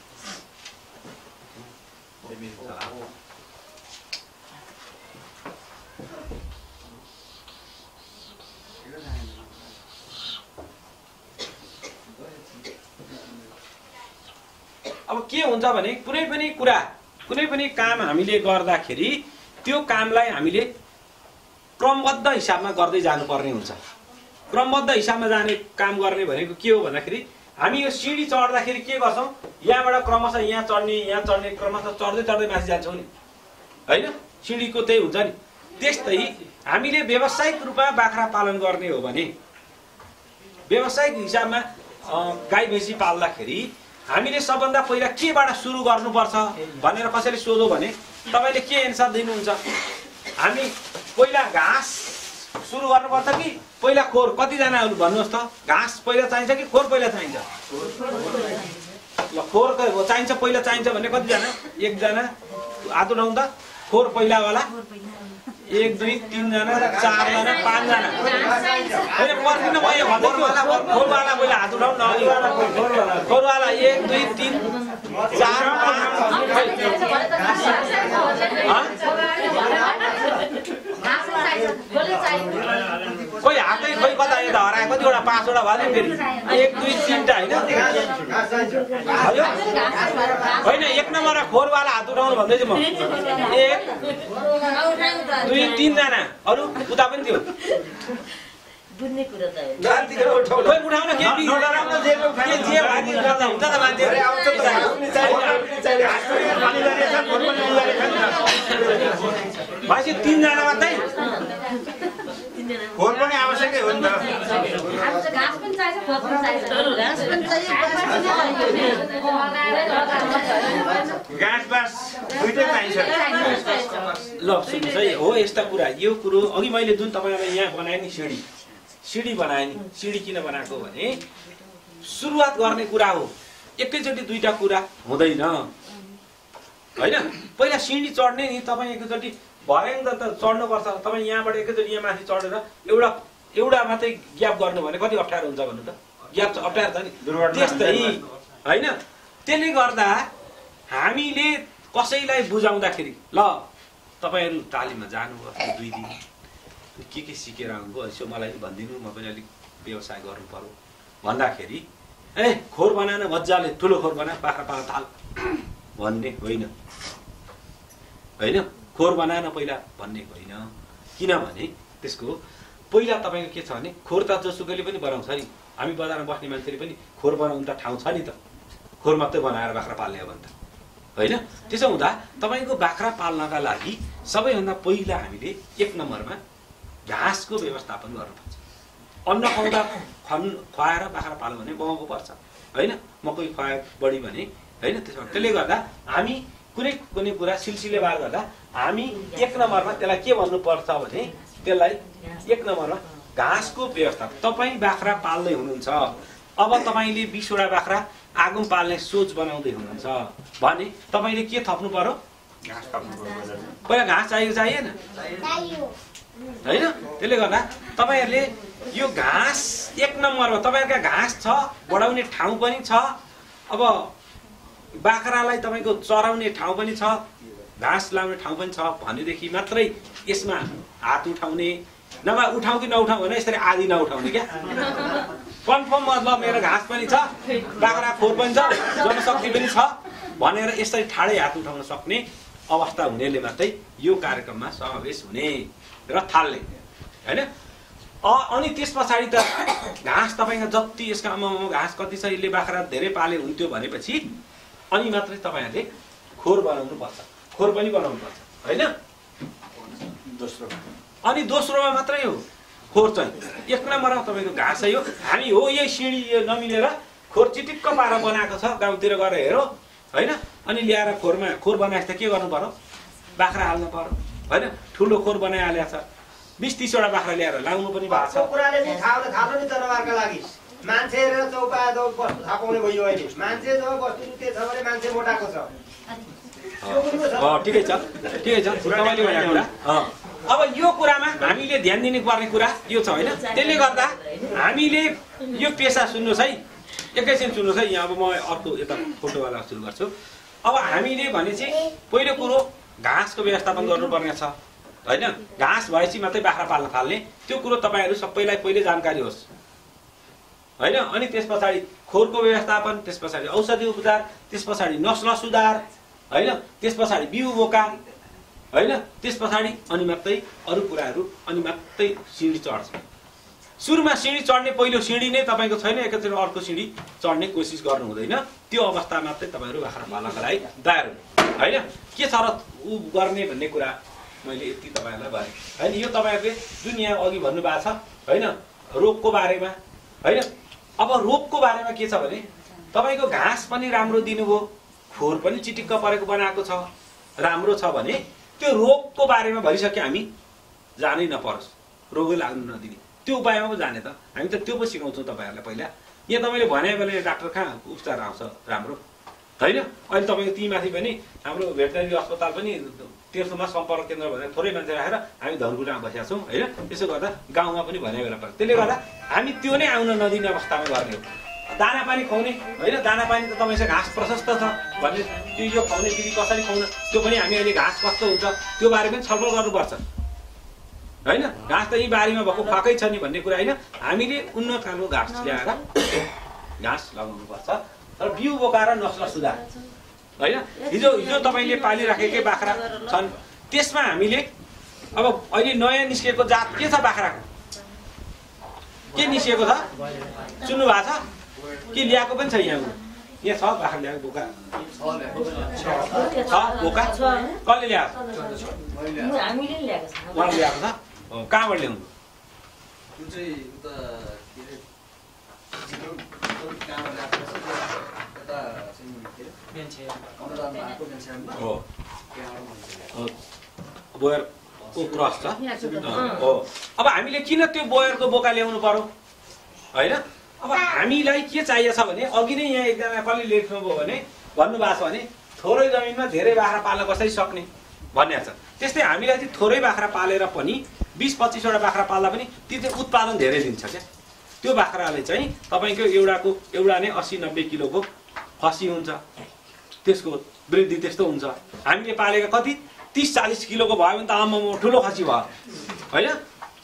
अब के हुन्छ भने कुनै पनि काम हामीले गर्दाखेरि त्यो कामलाई हामीले क्रमबद्ध हिसाबमा गर्दै जानुपर्ने हुन्छ। क्रमबद्ध हिसाबमा जाने काम गर्ने भनेको के हो भन्दाखेरि हामी यो सिडी चढ्दाखेरि के गर्छौँ, यहाँबाट क्रमशः यहाँ चढ्ने क्रमशः चढ्दै माथि जान्छौँ नि होइन, सिडीको त्यही हुन्छ नि। त्यस्तै हामीले व्यावसायिक रूपमा बाख्रा पालन गर्ने हो भने व्यावसायिक हिसाबमा गाई भैँसी पाल्दाखेरि हामीले सबभन्दा पहिला केबाट सुरु गर्नुपर्छ भनेर कसैले सोध्यो भने तपाईँले के एन्सर दिनुहुन्छ? हामी पहिला घाँस सुरु गर्नुपर्छ कि पहिला खोर? कतिजना भन्नुहोस् त? घाँस पहिला चाहिन्छ कि खोर पहिला चाहिन्छ? ल खोर चाहिन्छ पहिला चाहिन्छ भने कतिजना? एकजना हात उठाउनु त। खोर पहिलावाला 1 2 3 जना 4 जना 5 जना होइन पर्दैन। म यो भन्दैछु खोरवाला पहिला हात उठाउनु न। खोरवाला 1 2 3 4 खोइ हातै खोइ कता यता हरायो। कतिवटा 5 वटा भयो फेरि 1 2 3 टा होइन 1 नम्बर खोरवाला हात उठाउनु भन्दैछु म। 1 2 3 जना अरु उता पनि थियो बुझ्ने कुरा त खोइ उठाउन के हुन्छ त मान्छे भाइ 3 जना मात्रै खोर पनि आवश्यकै हो नि त। घाँस पनि चाहिन्छ खोर पनि चाहिन्छ घाँस पनि चाहियो घाँस बास दुईटै चाहिन्छ। ल सुन्नुहोस् है हो यस्ता कुरा। यो कुरो अघि मैले जुन तपाईँलाई यहाँ बनाएँ नि सिडी बनाएँ नि। सिडी किन बनाएको भने सुरुवात गर्ने कुरा हो। एकैचोटि दुईटा कुरा हुँदैन होइन। पहिला सिडी चढ्ने नि तपाईँ एकैचोटि भर्याङ त चढ्नुपर्छ। तपाईँ यहाँबाट एकैचोटि यहाँ माथि चढेर एउटा मात्रै ग्याप गर्नु भने कति अप्ठ्यारो हुन्छ भन्नु त? ग्याप अप्ठ्यारो छ नि त्यस्तै होइन। त्यसले गर्दा हामीले कसैलाई बुझाउँदाखेरि ल तपाईँहरू तालिममा जानुभयो 2 दिन के सिकेर आउनुभयो यसो मलाई भनिदिनु म पनि अलिक व्यवसाय गर्नु पर्यो भन्दाखेरि ए खोर बनाएन मजाले ठुलो खोर बना बाख्रा पाल्न थाल भन्ने होइन होइन। खोर बनाएन पहिला भन्ने होइन। किनभने त्यसको पहिला तपाईँको के छ भने खोर त जोसुकैले पनि बनाउँछ नि। हामी बजारमा बस्ने मान्छेले पनि खोर बनाउनु त ठाउँ छ नि त। खोर मात्रै बनाएर बाख्रा पाल्ने हो भने त होइन। त्यसो हुँदा तपाईँको बाख्रा पाल्नका लागि सबैभन्दा पहिला हामीले 1 नम्बरमा घाँसको व्यवस्थापन गर्नुपर्छ। अन्न खुवाएर बाख्रा पाल्यो भने महँगो पर्छ होइन। मकै खुवायो बढी भने होइन। त्यसले गर्दा हामी कुनै कुरा सिलसिलेवार गर्दा हामी 1 नम्बरमा त्यसलाई के भन्नुपर्छ भने त्यसलाई 1 नम्बरमा घाँसको व्यवस्था। तपाईँ बाख्रा पाल्दै हुनुहुन्छ अब तपाईँले 20 वटा बाख्रा आगो पाल्ने सोच बनाउँदै हुनुहुन्छ भने तपाईँले के थप्नु पर्यो? घाँस थप्नु पर्यो। पहिला घाँस चाहिएन होइन। त्यसले गर्दा तपाईँहरूले यो घाँस 1 नम्बरमा तपाईँहरूका घाँस छ बढाउने ठाउँ पनि छ। अब बाख्रालाई तपाईँको चराउने ठाउँ पनि छ घाँस लाउने ठाउँ पनि छ भनेदेखि मात्रै यसमा हात उठाउने नभए उठाउँ कि नउठाउँ भने यसरी आधी नउठाउने क्या। कन्फर्म मतलब मेरो घाँस पनि छ बाख्रा खोर पनि छ जनशक्ति पनि छ भनेर यसरी ठाडै हात उठाउन सक्ने अवस्था हुनेले मात्रै यो कार्यक्रममा समावेश हुने र थाल्ने होइन। अनि त्यस पछाडि त घाँस तपाईँको जति यसका आमामा घाँस कति छ यसले बाख्रा धेरै पाले हुन्थ्यो भनेपछि अनि मात्रै तपाईँहरूले खोर बनाउनु पर्छ। खोर पनि बनाउनु पर्छ होइन। अनि दोस्रोमा मात्रै हो खोर चाहिँ 1 नम्बरमा तपाईँको घाँसै हो। हामी हो यही सिडी नमिलेर खोर चिटिक्क पारेर बनाएको छ गाउँतिर गएर हेरौँ होइन। अनि ल्याएर खोर बनाएछ त के गर्नु पर्यो? बाख्रा हाल्नु पर्यो होइन। ठुलो खोर बनाइहालेको छ 20-30 वटा बाख्रा ल्याएर लाउनु पनि भएको छ। कुराले चाहिँ थाहा नि जनावरका लागि मान्छे र चौका वस्तु थाहा पाउने भयो अहिले। मान्छे जब वस्तु के छ भने मान्छे मोटाको छ। ठिकै छ तपाईँले भनेको कुरा। अब यो कुरामा हामीले ध्यान दिनुपर्ने कुरा यो छ होइन। त्यसले गर्दा हामीले यो पेसा सुन्नुहोस् है एकैछिन सुन्नुहोस् है। यहाँ अब म अर्को यता फोटोवाला सुरु गर्छु। अब हामीले भने चाहिँ पहिलो कुरो घाँसको व्यवस्थापन गर्नुपर्ने छ होइन। घाँस भएपछि मात्रै बाख्रा पाल्न थाल्ने त्यो कुरो तपाईँहरू सबैलाई पहिले जानकारी होस् होइन। अनि त्यस पछाडि खोरको व्यवस्थापन, त्यस पछाडि औषधि उपचार, त्यस पछाडि नस्ल सुधार होइन, त्यस पछाडि बिउ बोका होइन, त्यस पछाडि अनि मात्रै अरू कुराहरू अनि मात्रै सिँढी चढ्छ। सुरुमा सिँढी चढ्ने पहिलो सिँढी नै तपाईँको छैन एकैचोटि अर्को सिँढी चढ्ने कोसिस गर्नु हुँदैन। त्यो अवस्था मात्रै तपाईँहरू बाख्रा पाल्नका लागि तयार हुनु होइन। के छ र ऊ गर्ने भन्ने कुरा मैले यति तपाईँहरूलाई भने होइन। यो तपाईँहरूले जुन यहाँ अघि भन्नुभएको छ होइन रोगको बारेमा होइन। अब रोगको बारेमा के छ भने तपाईँको घाँस पनि राम्रो दिनुभयो, खोर पनि चिटिक्क परेको बनाएको छ, राम्रो छ भने त्यो रोगको बारेमा भइसक्यो हामी जानै नपरोस्, रोगै लाग्नु नदिने त्यो उपायमा पो जाने त। हामी त त्यो पो सिकाउँछौँ तपाईँहरूलाई पहिला। यहाँ तपाईँले भने बेला डाक्टर कहाँ उपचार आउँछ राम्रो होइन। अहिले तपाईँको तीमाथि पनि हाम्रो भेटनरी अस्पताल पनि तेर्सोमा सम्पर्क केन्द्र भनेर थोरै मान्छे राखेर हामी धनकुटामा बसेका छौँ होइन। त्यसो गर्दा गाउँमा पनि भने बेला पर्छ। त्यसले गर्दा हामी त्यो नै आउन नदिने अवस्थामा गर्ने हो। दाना पानी खुवाउने होइन, दाना पानी त तपाईँसँग घाँस प्रशस्त छ भन्ने त्यो यो खुवाउने विधि कसरी खुवाउन त्यो पनि हामी अहिले घाँस कस्तो हुन्छ त्यो बारे पनि छलफल गर्नुपर्छ होइन। घाँस त यी बारीमा भएको खुवाएकै छ नि भन्ने कुरा होइन। हामीले उन्नत खालको घाँस ल्याएर घाँस लगाउनुपर्छ र बिउ बोकाएर नस्ल सुधार होइन। हिजो तपाईँले पालिराखेकै बाख्रा छन् त्यसमा हामीले अब अहिले नयाँ निस्किएको जात के छ बाख्राको, के निस्किएको छ सुन्नु भएको छ कि ल्याएको पनि छ? यहाँ छ बाख्रा ल्याएको बोका छ, बोका कसले ल्याएको? उहाँले ल्याएको छ। कहाँबाट ल्याउनु? बोयरको क्रस छ हो। अब हामीले किन त्यो बोयरको बोका ल्याउनु पर्यो होइन। अब हामीलाई के चाहिएको छ भने अघि नै यहाँ एकजना कसले लेख्नुभयो भने भन्नुभएको छ भने थोरै जमिनमा धेरै बाख्रा पाल्न कसरी सक्ने भन्ने छ। त्यस्तै हामीलाई चाहिँ थोरै बाख्रा पालेर पनि 20-25वटा बाख्रा पाल्दा पनि त्यो चाहिँ उत्पादन धेरै दिन्छ क्या। त्यो बाख्राले चाहिँ तपाईँको एउटा नै 80-90 किलोको खसी हुन्छ, त्यसको वृद्धि त्यस्तो हुन्छ। हामीले पालेका कति 30-40 किलोको भयो भने त आम्मामा ठुलो खसी भयो होइन,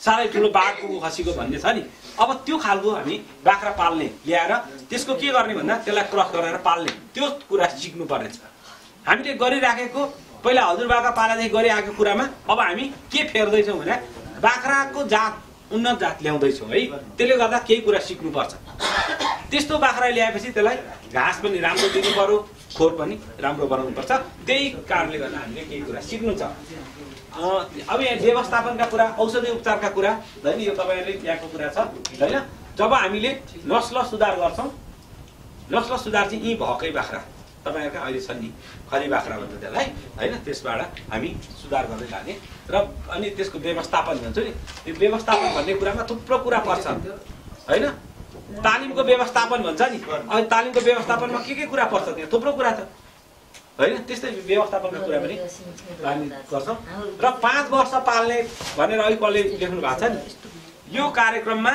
साह्रै ठुलो बाघको खसीको भन्ने छ नि। अब त्यो खालको हामी बाख्रा पाल्ने ल्याएर त्यसको के गर्ने भन्दा त्यसलाई क्रस गरेर पाल्ने त्यो कुरा सिक्नु पर्नेछ। हामीले गरिराखेको पहिला हजुरबाका पालादेखि गरिआएको कुरामा अब हामी के फेर्दैछौँ भने बाख्राको जात उन्नत जात ल्याउँदैछौँ है। त्यसले गर्दा केही कुरा सिक्नुपर्छ। त्यस्तो बाख्रा ल्याएपछि त्यसलाई घाँस पनि राम्रो दिनु पर्यो, खोर पनि राम्रो बनाउनुपर्छ। त्यही कारणले गर्दा हामीले केही कुरा सिक्नु छ। अब यहाँ व्यवस्थापनका कुरा, औषधि उपचारका कुरा होइन, यो तपाईँहरूले यहाँको कुरा छ होइन। जब हामीले नस्ल सुधार गर्छौँ, नस्ल सुधार चाहिँ यी भएकै बाख्रा तपाईँहरूका अहिले छन् नि खली बाख्रा भन्छ त्यसलाई होइन, त्यसबाट हामी सुधार गर्दै लाने र अनि त्यसको व्यवस्थापन भन्छु नि। त्यो व्यवस्थापन भन्ने कुरामा थुप्रो कुरा पर्छ होइन। तालिमको व्यवस्थापन भन्छ नि, अनि तालिमको व्यवस्थापनमा के कुरा पर्छ त्यहाँ थुप्रो कुरा छ होइन। त्यस्तै व्यवस्थापनको कुरा पनि गर्छौँ। र 5 वर्ष पाल्ने भनेर अहिले कसले लेख्नु भएको छ नि, यो कार्यक्रममा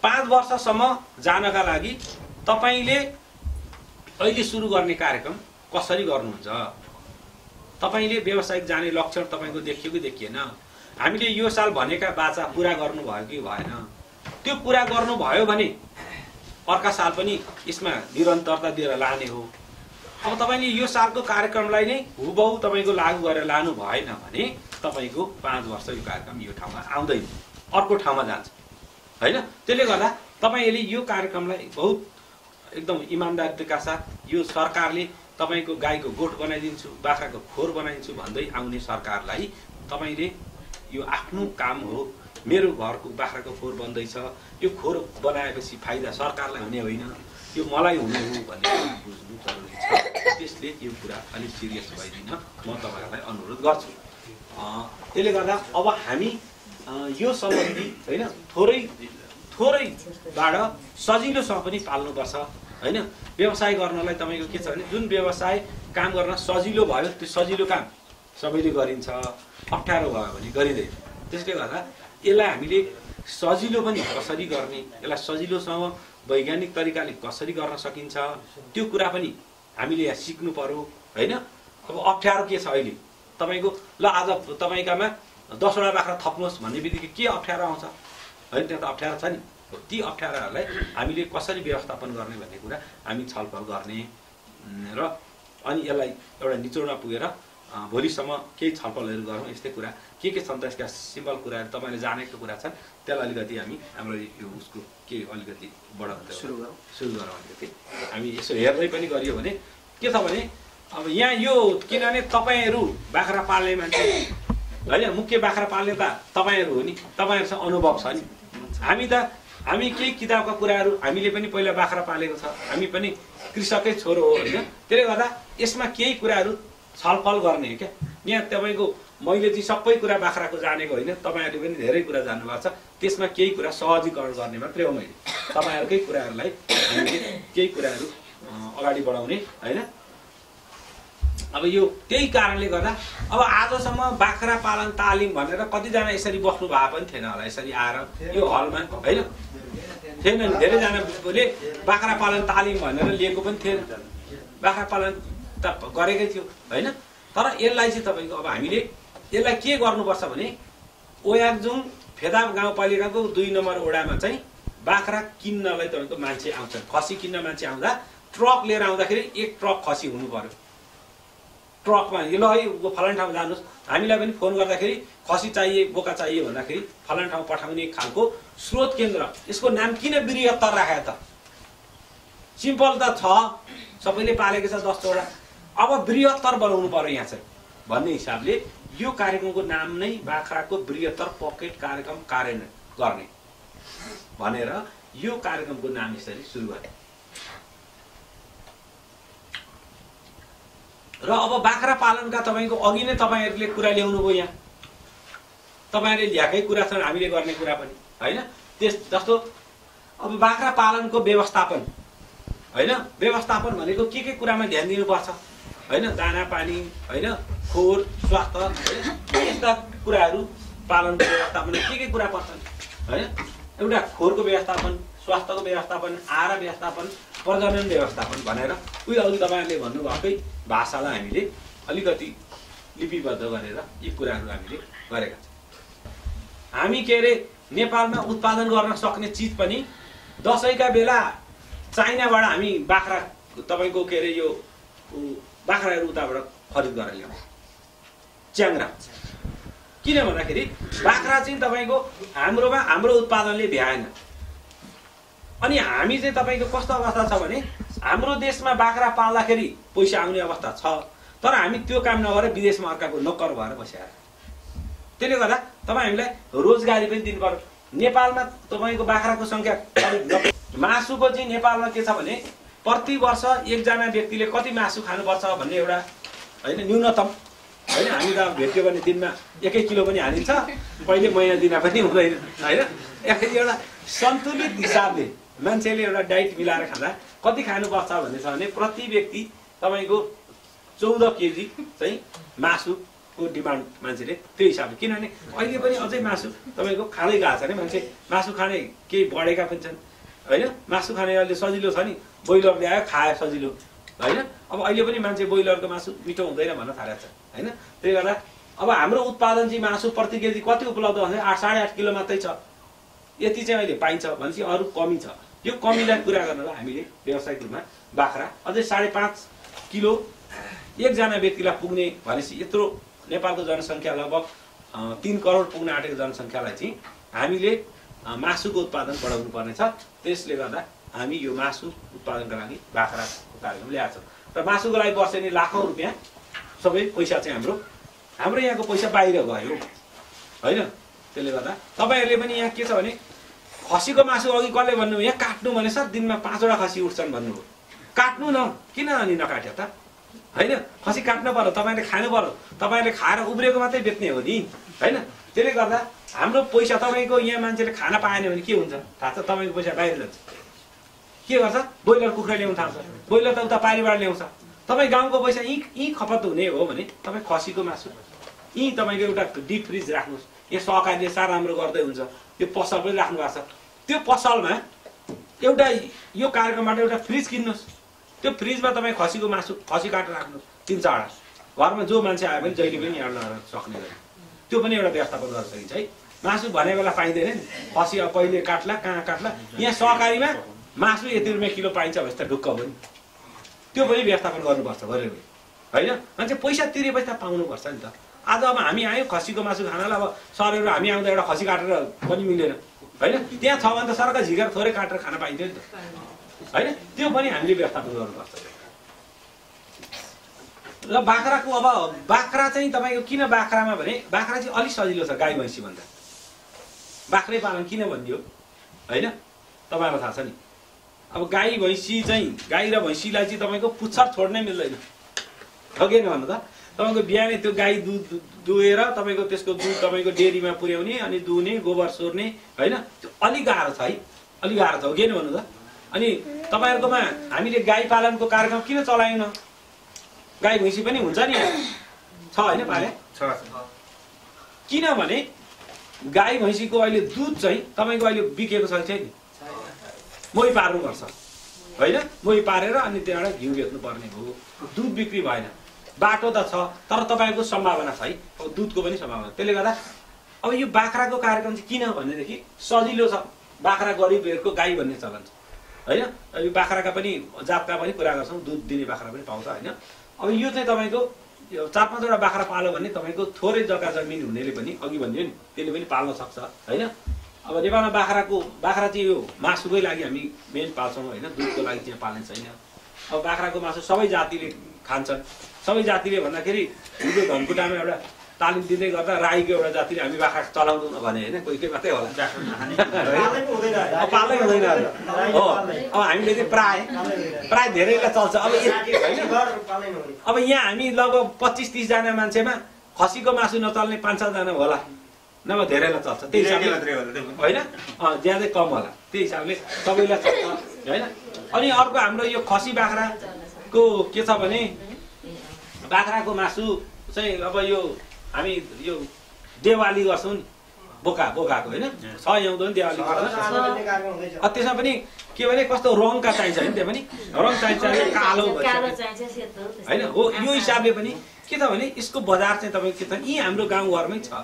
5 वर्षसम्म जानका लागि तपाईँले अहिले सुरु गर्ने कार्यक्रम कसरी गर्नुहुन्छ? तपाईँले व्यावसायिक जाने लक्षण तपाईँको देखियो कि देखिएन? हामीले यो साल भनेका बाचा पुरा गर्नुभयो कि भएन? त्यो पुरा गर्नुभयो भने अर्का साल पनि यसमा निरन्तरता दिएर लाने हो। अब तपाईँले यो सालको कार्यक्रमलाई नै हुबहु तपाईँको लागू गरेर लानु भएन भने तपाईँको 5 वर्ष यो कार्यक्रम यो ठाउँमा आउँदैन, अर्को ठाउँमा जान्छ होइन। त्यसले गर्दा तपाईँले यो कार्यक्रमलाई बहुत एकदम इमान्दारिताका साथ यो सरकारले तपाईँको गाईको गोठ बनाइदिन्छु, बाख्राको खोर बनाइदिन्छु भन्दै आउने सरकारलाई तपाईँले यो आफ्नो काम हो, मेरो घरको बाख्राको खोर बन्दैछ, यो खोर बनाएपछि फाइदा सरकारलाई हुने होइन, यो मलाई हुने हो भन्ने बुझ्नु जरुरी छ। त्यसले यो कुरा अलिक सिरियस भइदिन म तपाईँहरूलाई अनुरोध गर्छु। त्यसले गर्दा अब हामी यो सम्बन्धी होइन थोरैबाट सजिलोसँग पनि पाल्नुपर्छ होइन। व्यवसाय गर्नलाई तपाईँको के छ भने जुन व्यवसाय काम गर्न सजिलो भयो त्यो सजिलो काम सबैले गरिन्छ, अप्ठ्यारो भयो भने गरिँदैन। त्यसले गर्दा यसलाई हामीले सजिलो पनि कसरी गर्ने, यसलाई सजिलोसँग वैज्ञानिक तरिकाले कसरी गर्न सकिन्छ त्यो कुरा पनि हामीले यहाँ सिक्नु पर्यो होइन। अब अप्ठ्यारो के छ अहिले तपाईँको, ल आज तपाईँकामा 10वटा बाख्रा थप्नुहोस् भन्ने बित्तिकै के अप्ठ्यारो आउँछ होइन, त्यहाँ त अप्ठ्यारो छ नि। ती अप्ठ्याराहरूलाई हामीले कसरी व्यवस्थापन गर्ने भन्ने कुरा हामी छलफल गर्ने र अनि यसलाई एउटा निचोडमा पुगेर भोलिसम्म केही छलफलहरू गरौँ। यस्तै कुरा के छन् त यसका सिम्पल कुराहरू तपाईँले जानेको कुरा छन्, त्यसलाई अलिकति हामी हाम्रो यो उसको के अलिकति बढाउँदा सुरु गरौँ। अलिकति हामी यसो हेर्दै पनि गरियो भने के छ भने अब यहाँ यो किनभने तपाईँहरू बाख्रा पाल्ने मान्छे होइन, मुख्य बाख्रा पाल्ने त तपाईँहरू हो नि, तपाईँहरूसँग अनुभव छ नि। हामी केही किताबका कुराहरू हामीले पनि पहिला बाख्रा पालेको छ, हामी पनि कृषकै छोरो हो होइन। त्यसले गर्दा यसमा केही कुराहरू छलफल गर्ने क्या। यहाँ तपाईँको मैले चाहिँ सबै कुरा बाख्राको जानेको होइन, तपाईँहरूले पनि धेरै कुरा जान्नुभएको छ, त्यसमा केही कुरा सहजीकरण गर्ने मात्रै हो। मैले तपाईँहरूकै कुराहरूलाई हामीले केही कुराहरू अगाडि बढाउने होइन। अब यो त्यही कारणले गर्दा अब आजसम्म बाख्रा पालन तालिम भनेर कतिजना यसरी बस्नु भएको पनि थिएन होला, यसरी आएर यो हलमा होइन, थिएन नि। धेरैजनाले बाख्रा पालन तालिम भनेर लिएको पनि थिएन, बाख्रा पालन त गरेकै थियो होइन। तर यसलाई चाहिँ तपाईँको अब हामीले यसलाई के गर्नुपर्छ भने ओयाकजुङ फेदाब गाउँपालिकाको 2 नम्बर वडामा चाहिँ बाख्रा किन्नलाई तपाईँको मान्छे आउँछ। खसी किन्न मान्छे आउँदा ट्रक लिएर आउँदाखेरि 1 ट्रक खसी हुनु पर्यो। ट्रकमा ल है फलान ठाउँ जानुहोस्, हामीलाई पनि फोन गर्दाखेरि खसी चाहिए बोका चाहिए भन्दाखेरि फलान ठाउँ पठाउने खालको स्रोत केन्द्र। यसको नाम किन बृहत्तर राखे त? सिम्पल त छ, सबैले पालेको छ 10 वटा, अब बृहत्तर बनाउनु पर्यो यहाँ चाहिँ भन्ने हिसाबले यो कार्यक्रमको नाम नै बाख्राको बृहत्तर पकेट कार्यक्रम कार्यान्वयन गर्ने भनेर यो कार्यक्रमको नाम यसरी सुरु गरे। र अब बाख्रा पालनका तपाईँको अघि नै तपाईँहरूले कुरा ल्याउनु भयो यहाँ, तपाईँहरूले ल्याएकै कुरा छन्, हामीले गर्ने कुरा पनि होइन। त्यस जस्तो अब बाख्रा पालनको व्यवस्थापन होइन, व्यवस्थापन भनेको के कुरामा ध्यान दिनुपर्छ होइन, दाना पानी होइन, खोर स्वास्थ्य यस्ता कुराहरू पालनको व्यवस्थापन के कुरा पर्छन् होइन। एउटा खोरको व्यवस्थापन, स्वास्थ्यको व्यवस्थापन, आहार व्यवस्थापन, प्रजनन व्यवस्थापन भनेर उयो अघि तपाईँहरूले भन्नुभएकै भाषालाई हामीले अलिकति लिपिबद्ध गरेर यी कुराहरू हामीले गरेका छौँ। हामी के अरे नेपालमा उत्पादन गर्न सक्ने चिज पनि दसैँका बेला चाइनाबाट हामी बाख्रा तपाईँको के अरे यो बाख्राहरू उताबाट खरिद गरेर ल्याउँछ च्याङ्रा। किन भन्दाखेरि बाख्रा चाहिँ तपाईँको हाम्रो उत्पादनले भ्याएन। अनि हामी चाहिँ तपाईँको कस्तो अवस्था छ भने हाम्रो देशमा बाख्रा पाल्दाखेरि पैसा आउने अवस्था छ, तर हामी त्यो काम नगरेर विदेशमा अर्काको नोकर भएर बसिरहेको। त्यसले गर्दा तपाईँ हामीलाई रोजगारी पनि दिनु पर्यो। नेपालमा तपाईँको बाख्राको सङ्ख्या मासुको चाहिँ नेपालमा के छ भने प्रति वर्ष एकजना व्यक्तिले कति मासु खानुपर्छ भन्ने एउटा होइन न्यूनतम होइन। हामी त भेट्यो भने दिनमा 1 किलो पनि हालिन्छ, पहिले महिना दिन पनि हुँदैन होइन। एउटा सन्तुलित हिसाबले मान्छेले एउटा डाइट मिलाएर खाँदा कति खानुपर्छ भन्ने छ भने प्रति व्यक्ति तपाईँको 14 केजी चाहिँ मासुको डिमान्ड मान्छेले त्यो हिसाबले। किनभने अहिले पनि अझै मासु तपाईँको खाँदै गएको छ नि, मान्छे मासु खाने केही बढेका पनि छन् होइन। मासु खाने अहिले सजिलो छ नि, ब्रोइलर ल्यायो खायो सजिलो होइन। अब अहिले पनि मान्छे ब्रोइलरको मासु मिठो हुँदैन भन्न थालेको छ होइन। त्यही गर्दा अब हाम्रो उत्पादन चाहिँ मासु प्रति केजी कति उपलब्ध हुन्छ? 8-8.5 किलो मात्रै छ, यति चाहिँ अहिले पाइन्छ भनेपछि अरू कमी छ। यो कमीलाई पुरा गर्नलाई हामीले व्यावसायिक रूपमा बाख्रा अझै 5.5 किलो एकजना व्यक्तिलाई पुग्ने भनेपछि यत्रो नेपालको जनसङ्ख्या लगभग 3 करोड पुग्न आँटेको जनसङ्ख्यालाई चाहिँ हामीले मासुको उत्पादन बढाउनु पर्नेछ। त्यसले गर्दा हामी यो मासु उत्पादनका लागि बाख्राको कार्यक्रम ल्याएको छौँ र मासुको लागि वर्षेनी लाखौँ रुपियाँ सबै पैसा चाहिँ हाम्रो यहाँको पैसा बाहिर गयो होइन। त्यसले गर्दा तपाईँहरूले पनि यहाँ के छ भने खसीको मासु अघि कसले भन्नुभयो यहाँ काट्नु भने सर दिनमा 5वटा खसी उठ्छन् भन्नुभयो। काट्नु न, किन अनि नकाट्यो त होइन। खसी काट्नु पर्यो, तपाईँले खानु पर्यो, तपाईँले खाएर उब्रेको मात्रै बेच्ने हो नि होइन। त्यसले गर्दा हाम्रो पैसा तपाईँको यहाँ मान्छेले खाना पाएन भने के हुन्छ थाहा छ? तपाईँको पैसा बाहिर जान्छ। के गर्छ? ब्रोइलर कुखुरा ल्याउनु थाल्छ, ब्रोइलर त उता पारिबाट ल्याउँछ। तपाईँ गाउँको पैसा यहीँ खपत हुने हो भने तपाईँ खसीको मासु यहीँ तपाईँको एउटा डिप फ्रिज राख्नुहोस्। यहाँ सहकारीले साह्रो राम्रो गर्दै हुन्छ, यो पसल पनि राख्नु भएको छ। त्यो पसलमा एउटा यो कार्यक्रमबाट एउटा फ्रिज किन्नुहोस्, त्यो फ्रिजमा तपाईँ खसीको मासु खसी काटेर राख्नुहोस् 3-4 घरमा जो मान्छे आयो भने जहिले पनि यहाँ लगाएर सक्ने गरी त्यो पनि एउटा व्यवस्थापन गर्न सकिन्छ है। मासु भने बेला पाइँदैन नि, खसी अब कहिले काट्ला कहाँ काट्ला। यहाँ सहकारीमा मासु यति रुपियाँ किलो पाइन्छ भने त ढुक्क हो नि, त्यो पनि व्यवस्थापन गर्नुपर्छ गरेर होइन। मान्छे पैसा तिरेपछि त पाउनुपर्छ नि त। आज अब हामी आयौँ खसीको मासु खानालाई, अब सरहरू हामी आउँदा एउटा खसी काटेर पनि मिलेन होइन। त्यहाँ छ भने त सरका झिकेर थोरै काटेर खान पाइन्थ्यो नि त होइन। त्यो पनि हामीले व्यवस्थापन गर्नुपर्छ। र बाख्राको अब बाख्रा चाहिँ तपाईँको किन बाख्रामा भने बाख्रा चाहिँ अलिक सजिलो छ गाई भैँसी भन्दा। बाख्रै पालन किन भनिदियो होइन, तपाईँलाई थाहा छ नि। अब गाई भैँसी चाहिँ गाई र भैँसीलाई चाहिँ तपाईँको पुच्छर छोड्नै मिल्दैन हो कि भन्नु त तपाईँको बिहानै त्यो गाई दुध दुहेर तपाईँको त्यसको दुध तपाईँको डेरीमा पुर्याउने अनि दुहुने गोबर सोर्ने होइन त्यो अलिक गाह्रो छ है अलिक गाह्रो छ हो कि भन्नु त अनि तपाईँहरूकोमा हामीले गाई पालनको कार्यक्रम किन चलाएन गाई भैँसी पनि हुन्छ नि छ होइन पाले किनभने गाई भैँसीको अहिले दुध चाहिँ तपाईँको अहिले बिकेको छ नि मोही पार्नुपर्छ होइन मोही पारेर अनि त्यहाँबाट घिउ बेच्नु पर्ने हो दुध बिक्री भएन बाटो त छ तर तपाईँको सम्भावना छ है अब दुधको पनि सम्भावना त्यसले गर्दा अब यो बाख्राको कार्यक्रम चाहिँ किन भनेदेखि सजिलो छ बाख्रा गरिबहरूको गाई भन्ने चलन छ होइन यो बाख्राका पनि जातका पनि कुरा गर्छौँ दुध दिने बाख्रा पनि पाउँछ होइन अब यो चाहिँ तपाईँको 4-5वटा बाख्रा पाल्यो भने तपाईँको थोरै जग्गा जमिन हुनेले पनि अघि भनियो नि त्यसले पनि पाल्न सक्छ होइन अब नेपालमा बाख्रा चाहिँ यो मासुकै लागि हामी मेन पाल्छौँ होइन दुधको लागि चाहिँ पाल्ने छैन अब बाख्राको मासु सबै जातिले खान्छन् सबै जातिले भन्दाखेरि हिजो धनकुटामा एउटा तालिम दिँदै गर्दा राईको एउटा जातिले हामी बाख्रा चलाउँदैनौँ भने होइन कोही कोही मात्रै होला पाल्दै हुँदैन हो अब हामीले चाहिँ प्राय धेरैलाई चल्छ अब अब यहाँ हामी लगभग 25-30 जना मान्छेमा खसीको मासु नचल्ने 5-7 जना होला नभए धेरैलाई चल्छ त्यही हिसाबले होइन ज्यादै कम होला त्यही हिसाबले सबैलाई चल्छ होइन अनि अर्को हाम्रो यो खसी बाख्राको के छ भने बाख्राको मासु चाहिँ अब यो हामी यो देवाली गर्छौँ नि बोकाको होइन 6 हिउँदो नि देवाली गर्छ त्यसमा पनि के भने कस्तो रङका चाहिन्छ नि त्यो पनि रङ चाहिन्छ कालो होइन हो यो हिसाबले पनि के छ भने यसको बजार चाहिँ तपाईँको के छ यी हाम्रो गाउँघरमै छ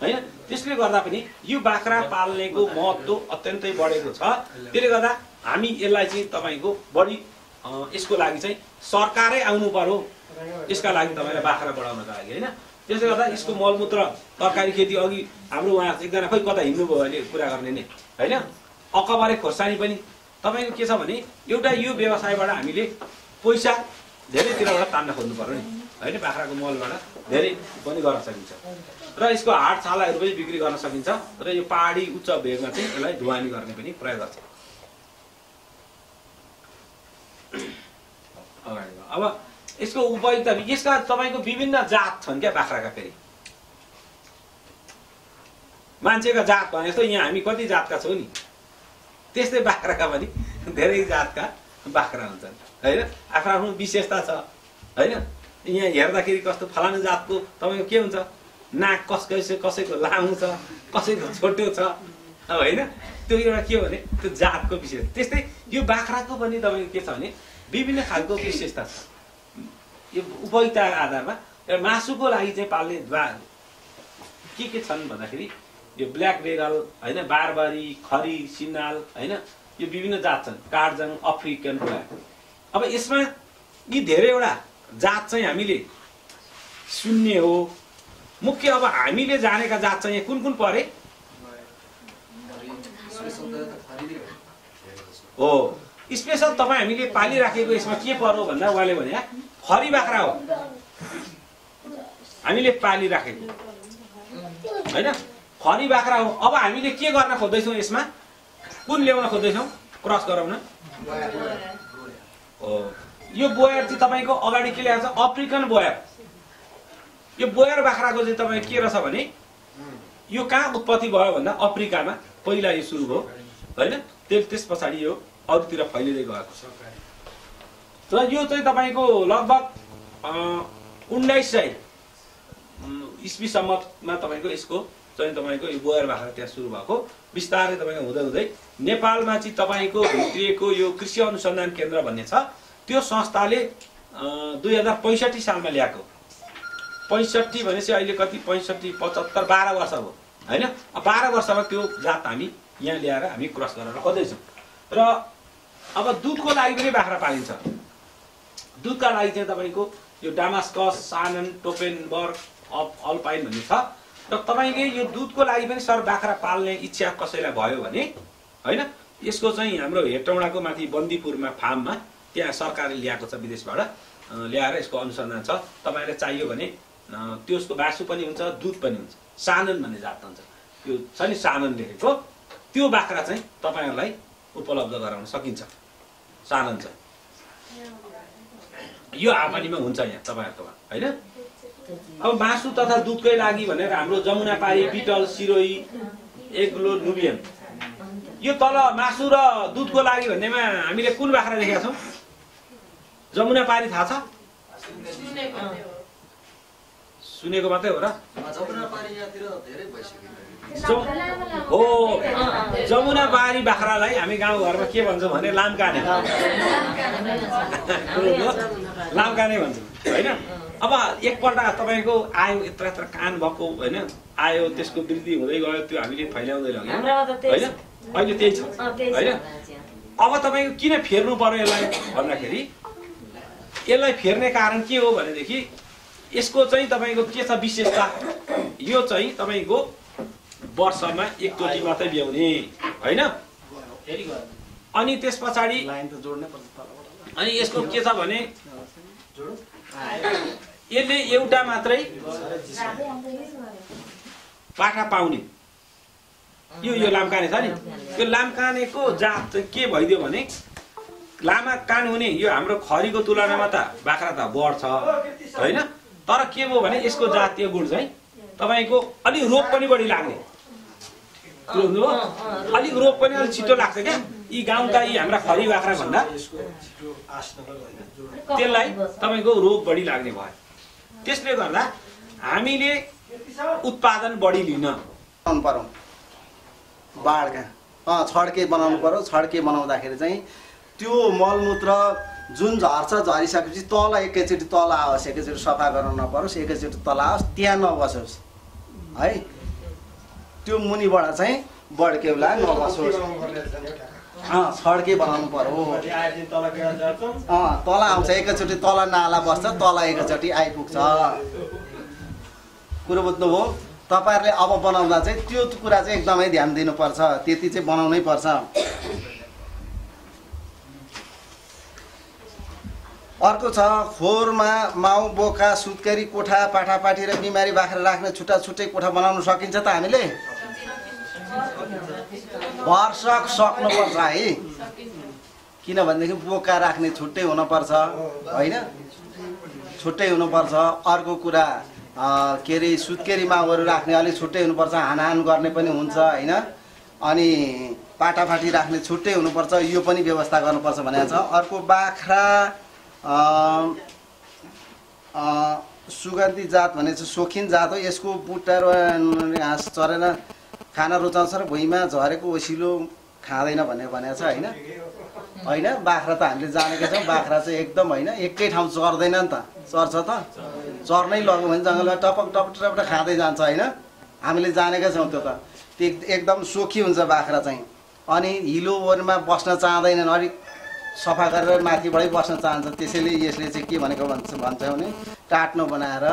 होइन त्यसले गर्दा पनि यो बाख्रा पाल्नेको महत्त्व अत्यन्तै बढेको छ त्यसले गर्दा हामी यसलाई चाहिँ तपाईँको बढी यसको लागि चाहिँ सरकारै आउनु पर्यो यसका लागि तपाईँलाई बाख्रा बढाउनका लागि होइन त्यसले गर्दा यसको मलमूत्र तरकारी खेती अघि हाम्रो उहाँ एकजना खोइ कता हिँड्नुभयो अहिले कुरा गर्ने नै होइन अकबरे खोर्सानी पनि तपाईँको के छ भने एउटा यो व्यवसायबाट हामीले पैसा धेरैतिरबाट तान्न खोज्नु पर्यो नि होइन बाख्राको मलबाट धेरै पनि गर्न सकिन्छ र यसको हाड छालाहरू पनि बिक्री गर्न सकिन्छ र यो पहाडी उच्च भेगमा चाहिँ यसलाई ढुवानी गर्ने पनि प्रयोग गर्छ अब यसको उपयुक्त यसका तपाईँको विभिन्न जात छन् क्या बाख्राका फेरि मान्छेका जात भने जस्तो यहाँ हामी कति जातका छौँ नि त्यस्तै बाख्राका पनि धेरै जातका बाख्रा हुन्छन् होइन आफ्नो आफ्नो विशेषता छ होइन यहाँ हेर्दाखेरि कस्तो फलानु जातको तपाईँको के हुन्छ नाक कसैको लामो छ कसैको छोटो छ होइन त्यो एउटा के हो भने त्यो जातको विशेष त्यस्तै यो बाख्राको पनि तपाईँको के छ भने विभिन्न खालको विशेषता छ यो उपयुक्तताको आधारमा एउटा मासुको लागि चाहिँ पाल्ने के छन् भन्दाखेरि यो ब्ल्याक बेगल होइन बारबारी खरी सिन्नाल होइन यो विभिन्न जात छन् कार्जङ अफ्रिकन ब्ल्याक अब यसमा यी धेरैवटा जात चाहिँ हामीले सुन्ने हो मुख्य अब हामीले जानेका जात चाहिँ कुन कुन परे हो स्पेसल तपाईँ हामीले पालिराखेको यसमा के पर्यो भन्दा उहाँले भने खरी बाख्रा हो हामीले पालिराखेको होइन खरी बाख्रा हो अब हामीले के गर्न खोज्दैछौँ यसमा कुन ल्याउन खोज्दैछौँ क्रस गराउन हो यो बोयर चाहिँ तपाईँको अगाडि के ल्याएको छ अफ्रिकन बोयर यो बोयर बाख्राको चाहिँ तपाईँको के रहेछ भने यो कहाँ उत्पत्ति भयो भन्दा अफ्रिकामा पहिला यो सुरु भयो होइन त्यस पछाडि यो अरूतिर फैलिँदै गएको छ र यो चाहिँ तपाईँको लगभग 1900 इस्वीसम्ममा तपाईँको यसको चाहिँ तपाईँको यो बोयर बाख्रा त्यहाँ सुरु भएको बिस्तारै तपाईँको हुँदै हुँदै नेपालमा चाहिँ तपाईँको भित्रिएको यो कृषि अनुसन्धान केन्द्र भन्ने छ त्यो संस्थाले 2065 सालमा ल्याएको 65 भनेपछि अहिले कति 65 75 12 वर्ष भयो होइन 12 वर्षमा त्यो जात हामी यहाँ ल्याएर हामी क्रस गरेर खोज्दैछौँ र अब दुधको लागि पनि बाख्रा पालिन्छ दुधका लागि चाहिँ तपाईँको यो डामास्कस सानन टोपेनबर्ग अल्पाइन भन्ने छ र तपाईँले यो दुधको लागि पनि सर बाख्रा पाल्ने इच्छा कसैलाई भयो भने होइन यसको चाहिँ हाम्रो हेटौँडाको माथि बन्दीपुरमा फार्ममा त्यहाँ सरकारले ल्याएको छ विदेशबाट ल्याएर यसको अनुसन्धान छ तपाईँलाई चाहियो भने त्यसको बासु पनि हुन्छ दुध पनि हुन्छ सानन भन्ने जात हुन्छ त्यो छ नि सानन लेखेको त्यो बाख्रा चाहिँ तपाईँहरूलाई उपलब्ध गराउन सकिन्छ चालन छ। यो हावापानीमा हुन्छ यहाँ तपाईँहरूकोमा होइन। अब मासु तथा दुधकै लागि भनेर हाम्रो जमुनापारी, बिटल, सिरोही, एग्लो, नुबियन, यो तल मासु र दुधको लागि भन्नेमा हामीले कुन बाख्रा देखेका छौँ? जमुनापारी थाहा छ? सुनेको मात्रै हो र? हो, जमुनापारी बाख्रालाई हामी गाउँघरमा के भन्छौँ भने लामकाने, लामकाने भन्छौँ होइन। अब एकपल्ट तपाईँको आयो यत्र यत्र कान भएको होइन, आयो त्यसको वृद्धि हुँदै गयो, त्यो हामीले फैलाउँदै लग्यौँ होइन। अहिले त्यही छ होइन। अब तपाईँको किन फेर्नु पर्यो यसलाई भन्दाखेरि यसलाई फेर्ने कारण के हो भनेदेखि यसको चाहिँ तपाईँको के छ विशेषता, यो चाहिँ तपाईँको वर्षमा एकचोटि मात्रै ब्याउने होइन। अनि त्यस पछाडि अनि यसको के छ भने यसले एउटा मात्रै पाठा पाउने, यो लामकाने छ नि, यो लामकानेको जात चाहिँ के भइदियो भने लामा कान हुने यो हाम्रो खरीको तुलनामा त बाख्रा त बढ्छ होइन। तर के भयो भने यसको जातीय गुण चाहिँ तपाईँको अलिक रोग पनि बढी लाग्ने, अलिक रोग पनि अलिक छिटो लाग्छ क्या। यी गाउँका यी हाम्रा खरी बाख्रा भन्दा त्यसलाई तपाईँको रोग बढी लाग्ने भयो। त्यसले गर्दा हामीले उत्पादन बढी लिन पर्यो। बाढका छड्के बनाउनु पर्यो। छड्के बनाउँदाखेरि चाहिँ त्यो मलमूत्र जुन झर्छ, झरिसकेपछि तल एकैचोटि तल आओस्, एकैचोटि सफा गर्न नपरोस्, एकैचोटि तल आओस्, त्यहाँ नबसोस् है। त्यो मुनिबाट चाहिँ बड्केउला नबसोस्। छड्के बनाउनु पर्यो। तल आउँछ एकैचोटि, तल नाला बस्छ, तल एकैचोटि आइपुग्छ। कुरो बुझ्नुभयो? तपाईँहरूले अब बनाउँदा चाहिँ त्यो कुरा चाहिँ एकदमै ध्यान दिनुपर्छ। त्यति चाहिँ बनाउनै पर्छ। अर्को छ खोरमा माउ, बोका, सुत्केरी कोठा, पाठापाठी र बिमारी बाख्रा राख्ने छुट्टा छुट्टै कोठा बनाउन सकिन्छ त हामीले? वर्षक सक्नुपर्छ है। किनभनेदेखि बोका राख्ने छुट्टै हुनुपर्छ होइन, छुट्टै हुनुपर्छ। अर्को कुरा के अरे सुत्केरी माउहरू राख्ने अलिक छुट्टै हुनुपर्छ, हानहान गर्ने पनि हुन्छ होइन। अनि पाठापाठी राख्ने छुट्टै हुनुपर्छ, यो पनि व्यवस्था गर्नुपर्छ भनेको छ। अर्को बाख्रा सुगन्धी जात भने चाहिँ सोखिन जात हो। यसको बुट्टा र घाँस चरेर खान रुचाउँछ र भुइँमा झरेको ओसिलो खाँदैन भनेर भनेको छ होइन। होइन, बाख्रा त हामीले जानेकै छौँ, बाख्रा चाहिँ एकदम होइन एकै ठाउँ चर्दैन नि त। चर्छ त? चर्नै लग्यो भने जङ्गलमा टपक टपक टपक खाँदै जान्छ होइन। हामीले जानेकै छौँ त्यो त। त्यो एकदम सोखी हुन्छ बाख्रा चाहिँ। अनि हिलोहरूमा बस्न चाहँदैनन्, अलिक सफा गरेर माथिबाटै बस्न चाहन्छ। त्यसैले यसले चाहिँ के भनेको भन्छ भने टाट्नो बनाएर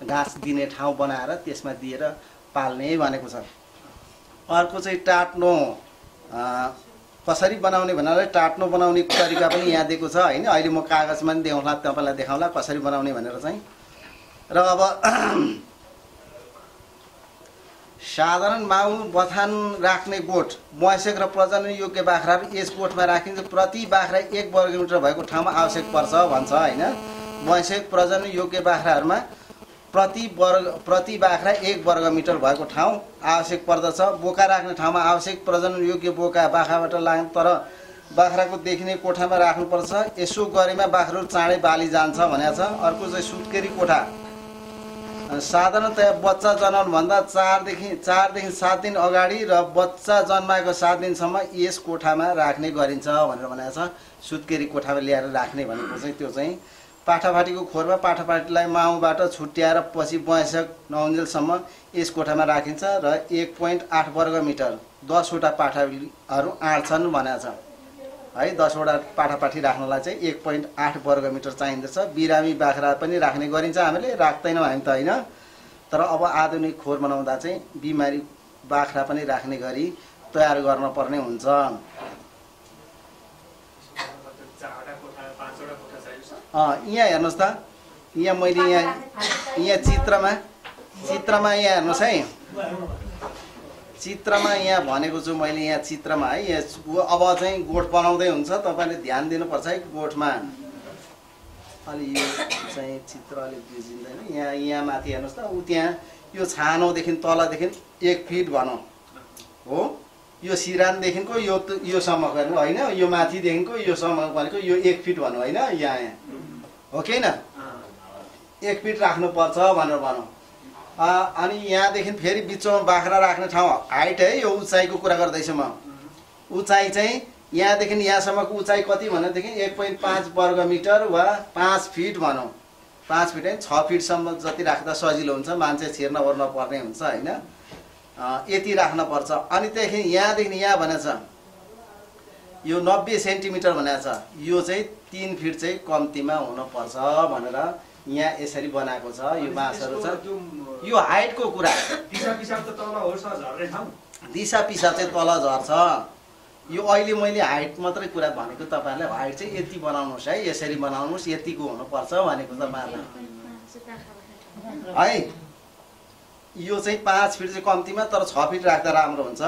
घाँस दिने ठाउँ बनाएर त्यसमा दिएर पाल्ने भनेको छ। अर्को चाहिँ टाट्नो कसरी बनाउने भन्नाले टाट्नो बनाउने तरिका पनि यहाँ दिएको छ होइन। अहिले म कागजमा पनि देखाउँला, तपाईँलाई देखाउँला कसरी बनाउने भनेर चाहिँ। र अब साधारण माउ बथान राख्ने गोठ, महेशक र प्रजनन योग्य बाख्राहरू यस गोठमा राखिन्छ। प्रति बाख्रा 1 वर्ग मिटर भएको ठाउँमा आवश्यक पर्छ भन्छ होइन। महेशक प्रजनन योग्य बाख्राहरूमा प्रति बाख्रा 1 वर्ग मिटर भएको ठाउँ आवश्यक पर्दछ। बोका राख्ने ठाउँमा आवश्यक प्रजनन योग्य बोका बाख्राबाट लाग्ने तर बाख्राको देखिने कोठामा राख्नुपर्छ। यसो गरेमा बाख्राहरू चाँडै बाली जान्छ भनेको छ। अर्को चाहिँ सुत्केरी कोठा, साधारणतया बच्चा जन्मनुभन्दा 4 देखि 7 दिन अगाडि र बच्चा जन्माएको 7 दिनसम्म यस कोठामा राख्ने गरिन्छ भनेर भनेको छ। सुत्केरी कोठामा ल्याएर राख्ने भनेको चाहिँ त्यो चाहिँ पाठापाठीको खोरमा पाठापाठीलाई माउबाट छुट्याएर पछि वयस्क नहुन्जेलसम्म यस कोठामा राखिन्छ र 1.8 वर्ग मिटर 10वटा पाठाहरू आँट्छन् भनेको छ है। 10वटा पाठापाठी राख्नलाई चाहिँ 1.8 वर्ग मिटर चाहिँदछ। बिरामी बाख्रा पनि राख्ने गरिन्छ, हामीले राख्दैनौँ हामी त होइन। तर अब आधुनिक खोर बनाउँदा चाहिँ बिमारी बाख्रा पनि राख्ने गरी तयार गर्न पर्ने हुन्छ। यहाँ हेर्नुहोस् त, यहाँ मैले यहाँ चित्रमा यहाँ हेर्नुहोस् है, चित्रमा यहाँ भनेको छु मैले यहाँ चित्रमा है यहाँ अब चाहिँ गोठ बनाउँदै हुन्छ तपाईँले ध्यान दिनुपर्छ है गोठमा अलि यो चाहिँ चित्र अलिक बुझिँदैन यहाँ माथि हेर्नुहोस् त ऊ त्यहाँ यो छानोदेखि तलदेखि 1 फिट भनौँ हो यो सिरानदेखिको योसम्म गर्नु होइन यो माथिदेखिको योसम्म भनेको यो 1 फिट भनौँ होइन यहाँ हो कि होइन 1 फिट राख्नुपर्छ भनेर भनौँ अनि यहाँदेखि फेरि बिचमा बाख्रा राख्ने ठाउँ हाइट है यो उचाइको कुरा गर्दैछु म उचाइ चाहिँ यहाँदेखि यहाँसम्मको उचाइ कति भनेदेखि 1.5 वर्ग मिटर वा 5 फिट भनौँ 5 फिट है 6 फिटसम्म जति राख्दा सजिलो हुन्छ मान्छे छिर्न ओर्न पर्ने हुन्छ होइन यति राख्नुपर्छ अनि त्यहाँदेखि यहाँदेखि यहाँ भनेछ यो 90 सेन्टिमिटर भनेको छ यो चाहिँ 3 फिट चाहिँ कम्तीमा हुनुपर्छ भनेर यहाँ यसरी बनाएको छ यो बाँसहरू छ यो हाइटको कुरा दिशा पिसाब त तल हो सर झर्ने ठाउँ दिशा पिसाब चाहिँ तल झर्छ यो अहिले मैले हाइट मात्रै कुरा भनेको तपाईँहरूलाई हाइट चाहिँ यति बनाउनुहोस् है यसरी बनाउनुहोस् यतिको हुनुपर्छ भनेको तपाईँहरूलाई है यो चाहिँ 5 फिट चाहिँ कम्तीमा तर 6 फिट राख्दा राम्रो हुन्छ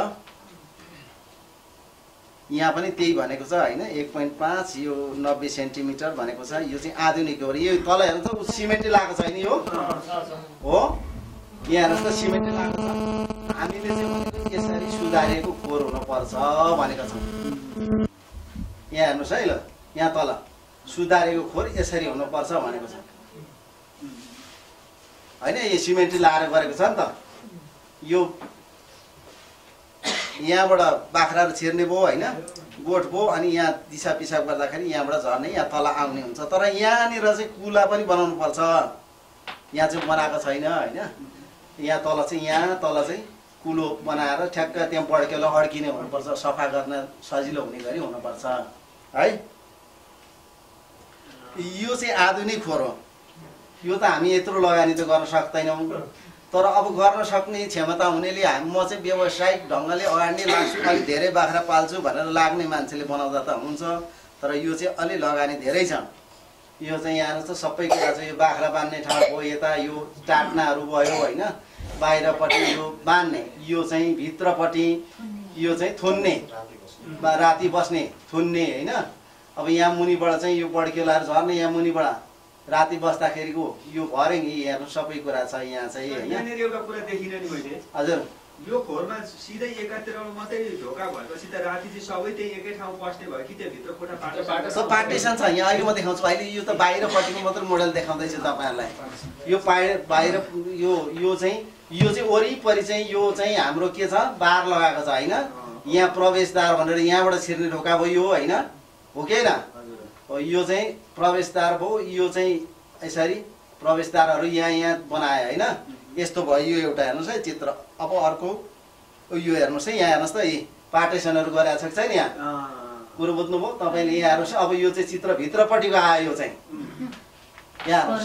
यहाँ पनि त्यही भनेको छ होइन 1.5 यो 90 सेन्टिमिटर भनेको छ यो चाहिँ आधुनिक हो यो तल हेर्नु त सिमेन्टै लगाएको छैन यो हो यहाँ हेर्नुहोस् त सिमेन्टै लगाएको छ हामीले चाहिँ भनेको यसरी सुधारिएको खोर हुनुपर्छ भनेको छौँ यहाँ हेर्नुहोस् है ल यहाँ तल सुधारिएको खोर यसरी हुनुपर्छ भनेको छ होइन यो सिमेन्टै लगाएर गरेको छ नि त यो यहाँबाट बाख्राहरू छिर्ने भयो होइन गोठ भयो अनि यहाँ दिशा पिसाब गर्दाखेरि यहाँबाट झर्ने यहाँ तल आउने हुन्छ तर यहाँनिर चाहिँ कुला पनि बनाउनु पर्छ यहाँ चाहिँ बनाएको छैन होइन यहाँ तल चाहिँ कुलो बनाएर ठ्याक्क त्यहाँ बड्केलो अड्किने हुनुपर्छ सफा गर्न सजिलो हुने गरी हुनुपर्छ है यो चाहिँ आधुनिक खोर हो यो त हामी यत्रो लगानी त गर्न सक्दैनौँ तर अब गर्न सक्ने क्षमता हुनेले म चाहिँ व्यावसायिक ढङ्गले अगाडि लाग्छु अलिक धेरै बाख्रा पाल्छु भनेर लाग्ने मान्छेले बनाउँदा त हुन्छ तर यो चाहिँ अलि लगानी धेरै छ यो चाहिँ यहाँ त सबै कुरा छ यो बाख्रा बान्ने ठाउँ भयो यता यो टाट्नाहरू भयो होइन बाहिरपट्टि यो बान्ने यो चाहिँ भित्रपट्टि यो चाहिँ थुन्ने राति बस्ने थुन्ने होइन अब यहाँ मुनिबाट चाहिँ यो बड्केलाएर झर्ने यहाँ मुनिबाट राति बस्दाखेरिको यो भर्याङ हेर्नु सबै कुरा छ यहाँ चाहिँ होइन यहाँनिर एउटा कुरा देखिन नि मैले हजुर यो खोरमा सिधै एकातिरमा मात्रै ढोका भएपछि त राति चाहिँ सबै त्यही एकै ठाउँ बस्ने भयो कि त्यहाँभित्र कोठा पार्टिसन छ यहाँ अहिले म देखाउँछु अहिले यो त बाहिरपट्टिको मात्रै मोडल देखाउँदैछु तपाईँहरूलाई यो बाहिर यो चाहिँ वरिपरि चाहिँ यो चाहिँ हाम्रो के छ बार लगाएको छ होइन यहाँ प्रवेशद्वार भनेर यहाँबाट छिर्ने ढोका भयो होइन हो कि होइन यो चाहिँ प्रवेशद्वार भयो यो चाहिँ यसरी प्रवेशद्वारहरू यहाँ बनाए होइन यस्तो भयो यो एउटा हेर्नुहोस् है चित्र अब अर्को यो हेर्नुहोस् है यहाँ हेर्नुहोस् त यी पार्टिसनहरू गरेको छ छैन यहाँ कुरो बुझ्नुभयो तपाईँले यहाँ हेर्नुहोस् अब यो चाहिँ चित्र भित्रपट्टिको आयो यो चाहिँ यहाँ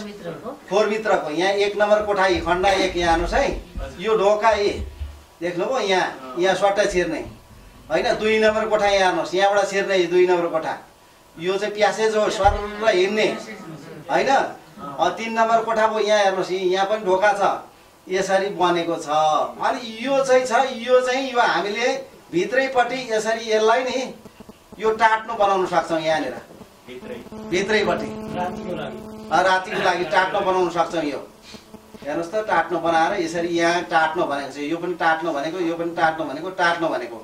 खोरभित्रको यहाँ 1 नम्बर कोठा खण्ड 1 यहाँ हेर्नुहोस् है यो ढोका देख्नुभयो यहाँ सट्टा छिर्ने होइन 2 नम्बर कोठा यहाँ हेर्नुहोस् यहाँबाट छिर्ने 2 नम्बर कोठा यो चाहिँ प्यासेज हो सरर हिँड्ने होइन 3 नम्बर कोठा भयो यहाँ हेर्नुहोस् यहाँ पनि ढोका छ यसरी बनेको छ अनि यो चाहिँ हामीले भित्रैपट्टि यसरी यसलाई नि यो टाट्नो बनाउन सक्छौँ यहाँनिर भित्रैपट्टि रातिको लागि टाट्नो बनाउन सक्छौँ यो हेर्नुहोस् त टाट्नो बनाएर यसरी यहाँ टाट्नो भनेको छ यो पनि टाट्नो भनेको यो पनि टाट्नो भनेको टाट्नो भनेको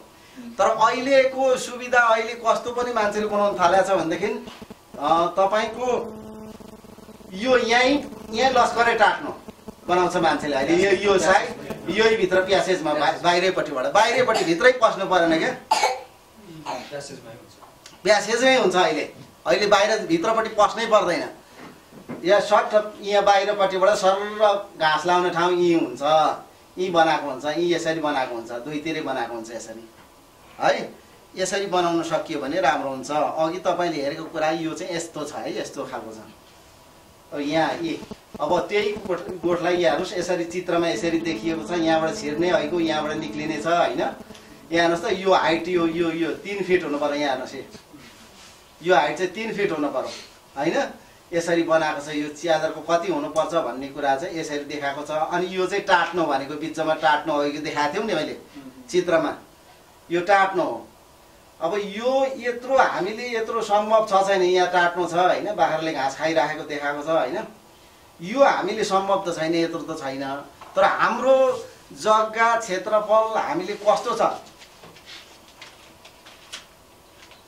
तर अहिलेको सुविधा अहिले कस्तो पनि मान्छेले बनाउन थालेको छ भनेदेखि तपाईँको यो यहीँ लस्करै टाट्नो बनाउँछ मान्छेले अहिले यो साइड यही भित्र प्यासेजमा बाहिरैपट्टि भित्रै पस्नु परेन क्या प्यासेजमै हुन्छ अहिले बाहिर भित्रपट्टि पस्नै पर्दैन यहाँ सर्ट यहाँ बाहिरपट्टिबाट सरर घाँस लाउने ठाउँ यहीँ हुन्छ यहीँ बनाएको हुन्छ यहीँ यसरी बनाएको हुन्छ दुईतिरै बनाएको हुन्छ यसरी है यसरी बनाउन सकियो भने राम्रो हुन्छ अघि तपाईँले हेरेको कुरा यो चाहिँ यस्तो छ है यस्तो खालको छ अब यहाँ अब त्यही गोठलाई हेर्नुहोस् यसरी चित्रमा यसरी देखिएको छ यहाँबाट छिर्ने हैको यहाँबाट निक्लिने छ होइन यहाँ हेर्नुहोस् त यो हाइट यो 3 फिट हुनु पर्यो यहाँ हेर्नुहोस् यो हाइट चाहिँ 3 फिट हुनु पर्यो होइन यसरी बनाएको छ यो च्यादरको कति हुनुपर्छ भन्ने कुरा चाहिँ यसरी देखाएको छ अनि यो चाहिँ टाट्नो भनेको बिचमा टाट्नो अघि देखाएको थियौँ नि मैले चित्रमा यो टाट्नु हो। अब यो यत्रो हामीले यत्रो सम्भव छ छैन, यहाँ टाट्नु छ होइन, बाख्राले घाँस खाइराखेको देखाएको छ होइन, यो हामीले सम्भव त छैन, यत्रो त छैन। तर हाम्रो जग्गा क्षेत्रफल हामीले कस्तो छ।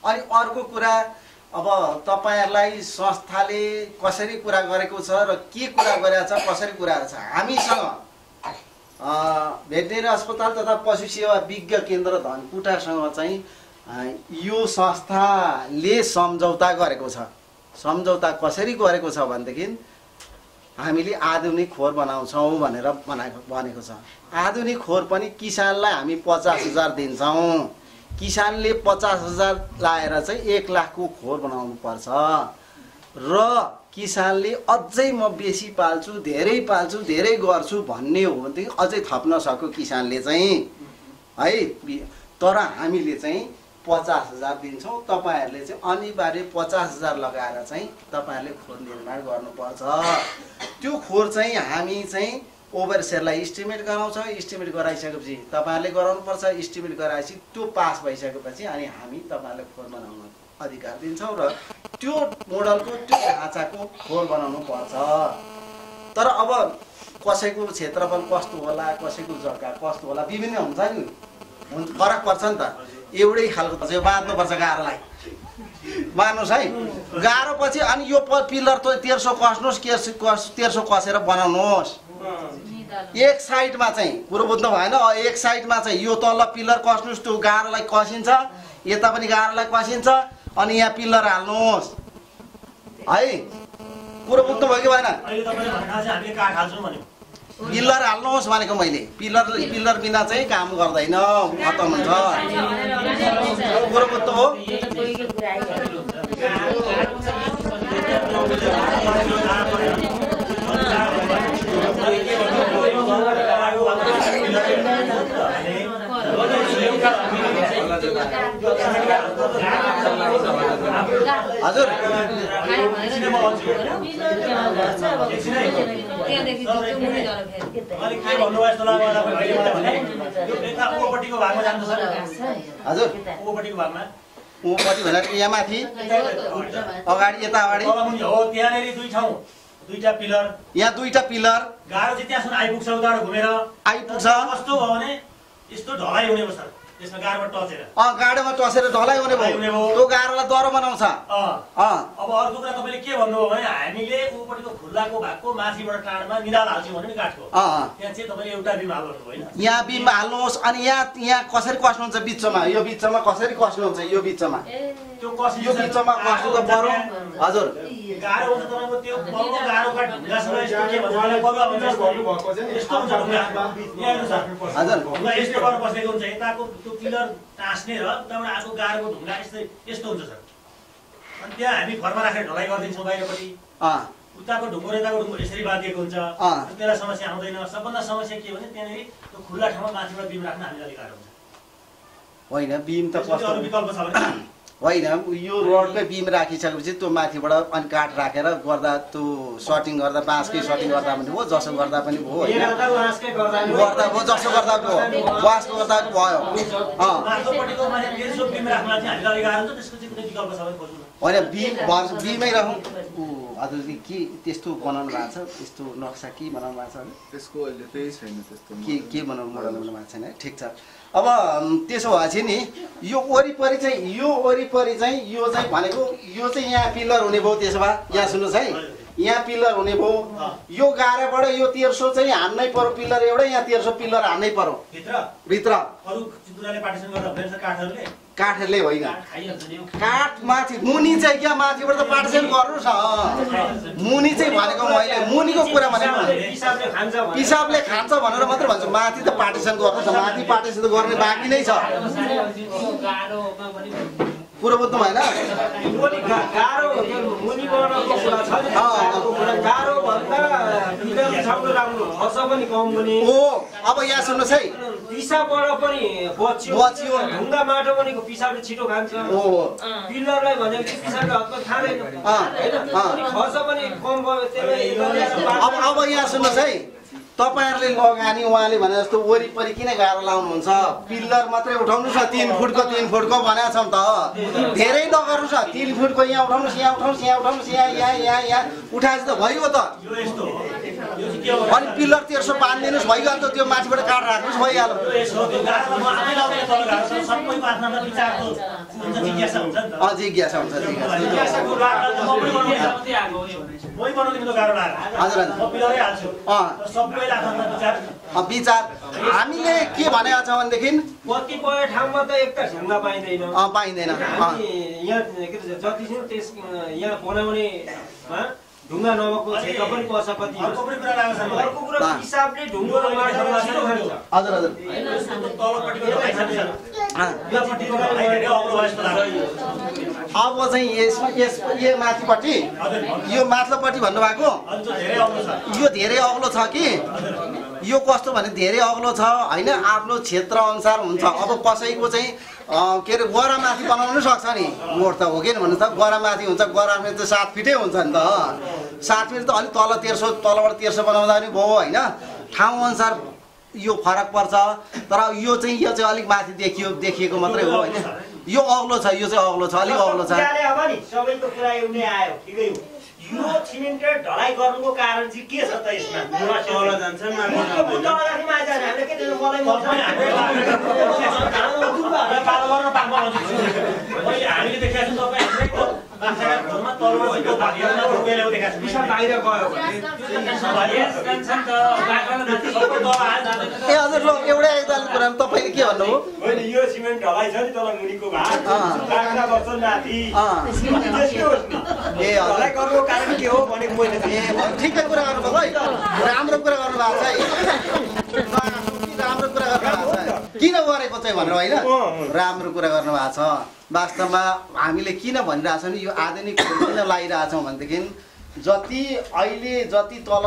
अनि अर्को कुरा, अब तपाईहरुलाई संस्थाले कसरी कुरा गरेको छ र के कुरा गरेको छ, कसरी कुरा छ, हामीसँग भेटनेरी अस्पताल तथा पशु सेवा विज्ञ केन्द्र धनकुटासँग चाहिँ यो संस्थाले सम्झौता गरेको छ। सम्झौता कसरी गरेको छ भनेदेखि हामीले आधुनिक खोर बनाउँछौँ भनेर भनेको छ। आधुनिक खोर पनि किसानलाई हामी 50,000 दिन्छौँ। किसानले 50,000 लाएर चाहिँ 1 लाखको खोर बनाउनु पर्छ र किसानले अझै म बेसी पाल्छु, धेरै गर्छु भन्ने हो भनेदेखि अझै थप्न सक्यो किसानले चाहिँ है। तर हामीले चाहिँ 50,000 दिन्छौँ, तपाईहरुले चाहिँ अनिवार्य 50,000 लगाएर चाहिँ तपाईहरुले खोर निर्माण गर्नुपर्छ। त्यो खोर चाहिँ हामी चाहिँ ओभरसेयरलाई इस्टिमेट गराउँछ। इस्टिमेट गराइसकेपछि तपाईहरुले गराउनुपर्छ। इस्टिमेट गराएपछि त्यो पास भइसकेपछि अनि हामी तपाईहरुले खोर बनाउन अधिकार दिन्छौँ र त्यो मोडलको त्यो ढाँचाको खोर बनाउनु पर्छ। तर अब कसैको क्षेत्रफल कस्तो होला, कसैको जग्गा कस्तो होला, विभिन्न हुन्छ नि, फरक पर्छ नि त। एउटै खालको चाहिँ बाँध्नुपर्छ गाह्रोलाई, बाँध्नुहोस् है। गाह्रो पछि अनि यो पिलर त 1300 कस्नुहोस्, 1300 कसेर बनाउनुहोस्। एक साइडमा चाहिँ कुरो बुझ्नु भएन, एक साइडमा चाहिँ यो तल पिलर कस्नुहोस्, त्यो गाह्रोलाई कसिन्छ, यता पनि गाह्रोलाई कसिन्छ, अनि यहाँ पिलर हाल्नुहोस् है। कुरो बुझ्नु भयो कि भएन? पिलर हाल्नुहोस् भनेको मैले। पिलर बिना चाहिँ काम गर्दैन, खतम हुन्छ। कुरो बुझ्नु हो? हजुर ओपट्टि भनेर यहाँ माथि अगाडि यता अगाडि त्यहाँनेरि दुईटा पिलर, यहाँ दुईटा पिलर गाह्रो चाहिँ त्यहाँसम्म आइपुग्छ, उताबाट घुमेर आइपुग्छ। कस्तो भयो भने यस्तो ढलाइ हुने भयो सर, त्यसमा गाह्रोमा टचेर गाडोमा टसेर ढलाइ हुने भयो, त्यो गाह्रोलाई दह्रो बनाउँछ। अब अर्को कुरा तपाईँले के भन्नुभयो भने हामीले उपपट्टिको खुल्लाको भागको माथिबाट टाढमा निदाल हाल्छौँ भने नि काठको, त्यहाँ चाहिँ तपाईँले एउटा बिम हाल्नु होइन। यहाँ बिम हाल्नुहोस्। अनि यहाँ कसरी कस्नुहुन्छ बिचमा, यो बिचमा कसरी कस्नुहुन्छ, यो बिचमा त्यो कसिन्छ, यो बिचमा कस्नु त पर्यो। हजुर गाह्रो हुन्छ तपाईँको त्यो बल्ल गाह्रोका ढुङ्गासँग यस्तो के भन्छ भने बल्ल हुन्छ यस्तो हुन्छ ढुङ्गा, यहाँ हेर्नु सर, हजुर ढुङ्गा यस्तो गरेर बसेको हुन्छ, यताको त्यो पिलर टाँस्ने र उताबाट आएको गाह्रोको ढुङ्गा यस्तो हुन्छ सर। अनि त्यहाँ हामी घरमा राखेर ढलाइ गरिदिन्छौँ बाहिरपट्टि, उताको ढुङ्गो र यताको ढुङ्गो यसरी बाँधिएको हुन्छ, त्यसलाई समस्या आउँदैन। सबभन्दा समस्या के भने त्यहाँनिर त्यो खुल्ला ठाउँमा माथिबाट बिम राख्न हामीलाई अलिक गाह्रो हुन्छ। होइन बिम त अरू विकल्प छ भने होइन, यो रोडकै बिम राखिसकेपछि त्यो माथिबाट अनि काठ राखेर गर्दा, त्यो सटिङ गर्दा बाँसकै सटिङ गर्दा पनि भयो, जसो गर्दा पनि भयो होइन, गर्दा भयो, जसो गर्दा भयो, वासको गर्दा पनि भयो। होइन बिमै रहौँ। हजुर के त्यस्तो बनाउनु भएको छ, त्यस्तो नक्सा के बनाउनु भएको छ? त्यसको अहिले त्यही छैन, त्यस्तो के बनाउनु भएको छैन। ठिक छ। अब त्यसो भएपछि नि यो वरिपरि चाहिँ यो चाहिँ भनेको यो चाहिँ यहाँ पिलर हुने भयो। त्यसो भए यहाँ सुन्नुहोस् है, यहाँ पिलर हुने भयो। यो गाह्रोबाट यो 1300 चाहिँ हान्नै पर्यो, पिलर एउटै, यहाँ 1300 पिलर हान्नै पर्यो भित्र। काठहरूले होइन, काठ माथि मुनि चाहिँ क्या, माथिबाट त पार्टिसन गर्नुहोस् न। मुनि चाहिँ भनेको मैले मुनिको कुरा भनेको, पिसाबले खान्छ भनेर मात्र भन्छु। माथि त पार्टिसन गर्नुहोस् न, माथि पार्टिसन त गर्ने बाँकी नै छ। कुरो बुझ्नु भएन? अब यहाँ सुन्नुहोस् है, पिसाबबाट पनि बच्यो, ढुङ्गा माटो पनि पिसाबले छिटो खान्छ, पिलरलाई भनेपछि पिसाबले हतपत खाँदैन होइन, खर्च पनि कम भयो। अब यहाँ सुन्नुहोस् है, तपाईहरुले लगानी उहाँले भने जस्तो वरिपरि किन गाह्रो लाउनुहुन्छ पिल्लर मात्रै उठाउनुस् न 3 फुटको 3 फुटको भनेको छौं त धेरै नगर्नुस् न 3 फुटको यहाँ उठाउनुस् यहाँ उठाउनुस् यहाँ उठाउनुस् यहाँ उठाएछ त भयो त यो यस्तो हो यो चाहिँ के हो अनि पिल्लर 1300 बान्दिनुस् भइहाल्छ त्यो माथिबाट काट राख्नुस् भइहाल्यो यो यसो त्यो गाह्रो म आफै लाउने तल गाह्रो सबैको आफ्ना विचारको हुन्छ जिज्ञासा हुन्छ नि त जिज्ञासा हुन्छ जिज्ञासाको गाह्रो त म पनि बनाउने त गाह्रो लाग्यो हजुर म पिल्लरै हाल्छु सबैले आफ्ना विचार विचार हामीले के भनेका छौं भनेदेखि कतिपय ठाउँमा त एक त ढुङ्गा पाइँदैन पाइँदैन यहाँ के भन्छ जति छ त्यस यहाँ बनाउनेमा ढुङ्गा नभएको क्षेत्र पनि पर्छ कति अर्को पनि कुरा लाग्छ अर्को कुरा हिसाबले ढुङ्गो र माटोमा छिटो खान्छ हजुर हजुर तलपट्टिको ढलाइ छ योपट्टिको ढलाइ धेरै अग्लो भए जस्तो लाग्छ अब चाहिँ यो माथिपट्टि यो माथिल्लोपट्टि भन्नुभएको यो धेरै अग्लो छ कि यो कस्तो भने धेरै अग्लो छ हैन आफ्नो क्षेत्र अनुसार हुन्छ अब कसैको चाहिँ के रे गरा माथि बनाउनु सक्छ नि मोड त हो के भन्नु त गरा माथि हुन्छ गरा माथि त 7 फिटै हुन्छ नि त 7 फिट त अलि तल 1300 तलबाट 1300 बनाउँदा पनि भयो हैन ठाउँ अनुसार यो फरक पर्छ तर यो चाहिँ अलिक माथि देखिएको मात्रै हो हैन यो अग्लो छ यो चाहिँ अग्लो छ अलि अग्लो छ अब नि सबैको कुरा एउटै आयो ठिकै हो यो सिमेन्टेड ढलाइ गर्नुको कारण चाहिँ के छ त यसमा तल जान्छ माथि तलदेखि माथि जान्छ हामीले के दिनु मलाई हामीले देखेका छौँ तपाईहरुको बाख्राघाटमा तलबाट त्यो भागमा उकेलेको देखेका छौँ विशाल बाहिर गयो ए हजुर ल एउटा एकताल कुरा तपाईले के भन्नु हो होइन यो सिमेन्ट ढलाइ छ नि तल मुनिको भाग बाख्रा गर्छ माथि ए ढलाइ गर्नुको कारण के हो भनेको मैले ठिकै कुरा गर्नुभयो है राम्रो कुरा गर्नुभएको छ है राम्रो कुरा गर्नुभएको छ किन गरेको चाहिँ भनेर हैन राम्रो कुरा गर्नुभएको छ वास्तवमा हामीले किन भनिरहेछौँ नि यो आधुनिक किन लागिरहेछौँ भनेदेखि जति तल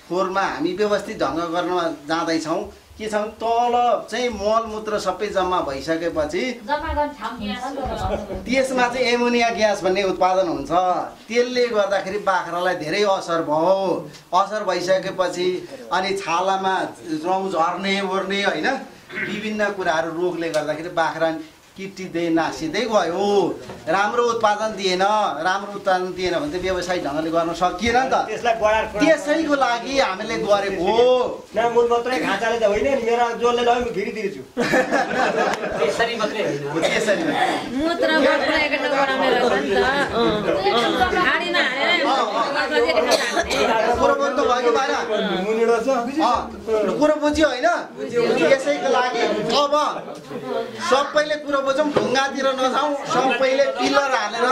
फोरमा हामी व्यवस्थित ढङ्ग गर्न जाँदैछौँ के छ तल चाहिँ मलमूत्र सबै जम्मा भइसकेपछि त्यसमा चाहिँ एमोनिया ग्यास भन्ने उत्पादन हुन्छ त्यसले गर्दाखेरि बाख्रालाई धेरै असर भयो असर भइसकेपछि अनि छालामा रौँ झर्ने ओर्ने हैन विभिन्न कुराहरू रोगले गर्दाखेरि बाख्रा किटिँदै नासिँदै गयो राम्रो उत्पादन दिएन भने त व्यवसायिक ढङ्गले गर्न सकिएन नि त त्यसैको लागि हामीले गरेको हो नामुल मात्रै खाँचाले त होइन नि मेरो जोलले लग्यो फेरि दिन्छु त्यसरी मात्रै होइन त्यसरी मूत्र मात्र एकटा गराउने रहेछ नि त हाडीमा हालेर कुरो बोल्नु त भयो बारा मुनिडो छ कुरो बुझ्यो हैन त्यसैको लागि अब सबैले कुरो बुझौँ ढुङ्गातिर नजाउँ सबैले पिलर हालेर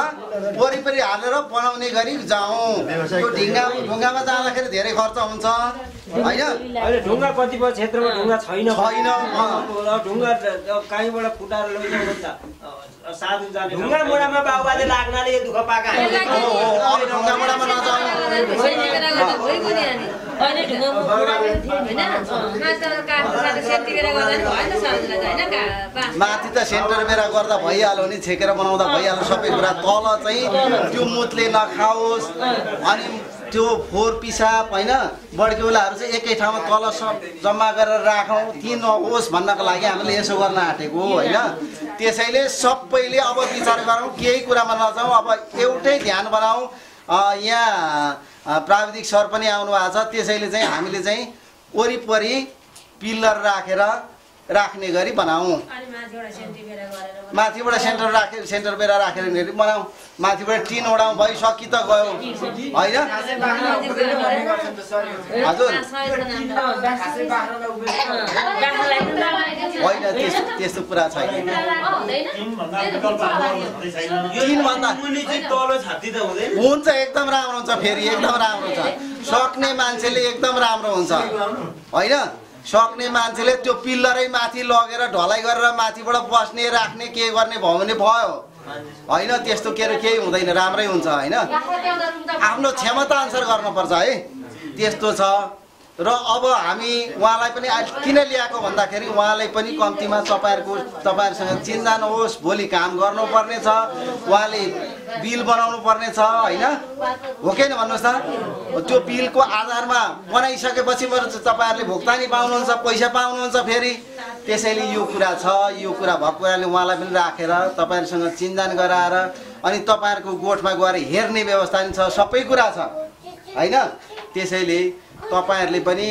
वरिपरि हालेर बनाउने गरी जाउँ त्यो ढुङ्गामा जाँदाखेरि धेरै खर्च हुन्छ हैन ढुङ्गा कतिपय क्षेत्रमा ढुङ्गा छैन ढुङ्गा कहीँबाट फुटाएर लैजाउँ त साधु जाने ढुङ्गा मोडामा बाबुबाले लाग्नाले दुःख पाका ढुङ्गा मोडामा नजाउँ माथि त सेन्टर बेरा गर्दा भइहाल्यो नि छेकेर बनाउँदा भइहाल्यो सबै कुरा तल चाहिँ त्यो मुतले नखाओस् अनि त्यो फोहोर पिसाब हैन बड्केउलाहरू चाहिँ एकै ठाउँमा तल जम्मा गरेर राखौँ ती नहोस् भन्नको लागि हामीले यसो गर्न आँटेको हैन त्यसैले सबैले अब विचार गरौँ केही कुरामा नजाउँ अब एउटै ध्यान बनाऊ यहाँ प्राविधिक सर पनि आउनु भएको छ त्यसैले चाहिँ हामीले चाहिँ वरिपरि पिल्लर राख्ने गरी बनाऊ माथिबाट सेन्टर बेरा राखेर बनाऊ माथिबाट टिन ओडाउँ भइसकि त गयो हैन हजुर होइन त्यस्तो कुरा छैन हुन्छ एकदम राम्रो हुन्छ फेरि एकदम राम्रो हुन्छ सक्ने मान्छेले एकदम राम्रो हुन्छ हैन सक्ने मान्छेले त्यो पिल्लरै माथि लगेर ढलाइ गरेर माथिबाट बस्ने राख्ने के गर्ने भयो भने भयो हैन त्यस्तो केही हुँदैन राम्रै हुन्छ हैन आफ्नो क्षमता अनुसार गर्नुपर्छ है त्यस्तो छ र अब हामी उहाँलाई पनि किन ल्याएको भन्दाखेरि उहाँलाई पनि कम्तीमा तपाईँहरूसँग चिन्जान होस्, भोलि काम गर्नुपर्ने छ, उहाँले बिल बनाउनु पर्ने छ होइन, हो कि भन्नुहोस् त। त्यो बिलको आधारमा बनाइसकेपछि तपाईँहरूले भुक्तानी पाउनुहुन्छ, पैसा पाउनुहुन्छ फेरि। त्यसैले यो कुरा छ, यो कुरा भएको कुराले उहाँलाई पनि राखेर तपाईँहरूसँग चिन्जान गराएर अनि तपाईँहरूको गोठमा गएर हेर्ने व्यवस्था पनि छ, सबै कुरा छ होइन। त्यसैले तपाईँहरूले पनि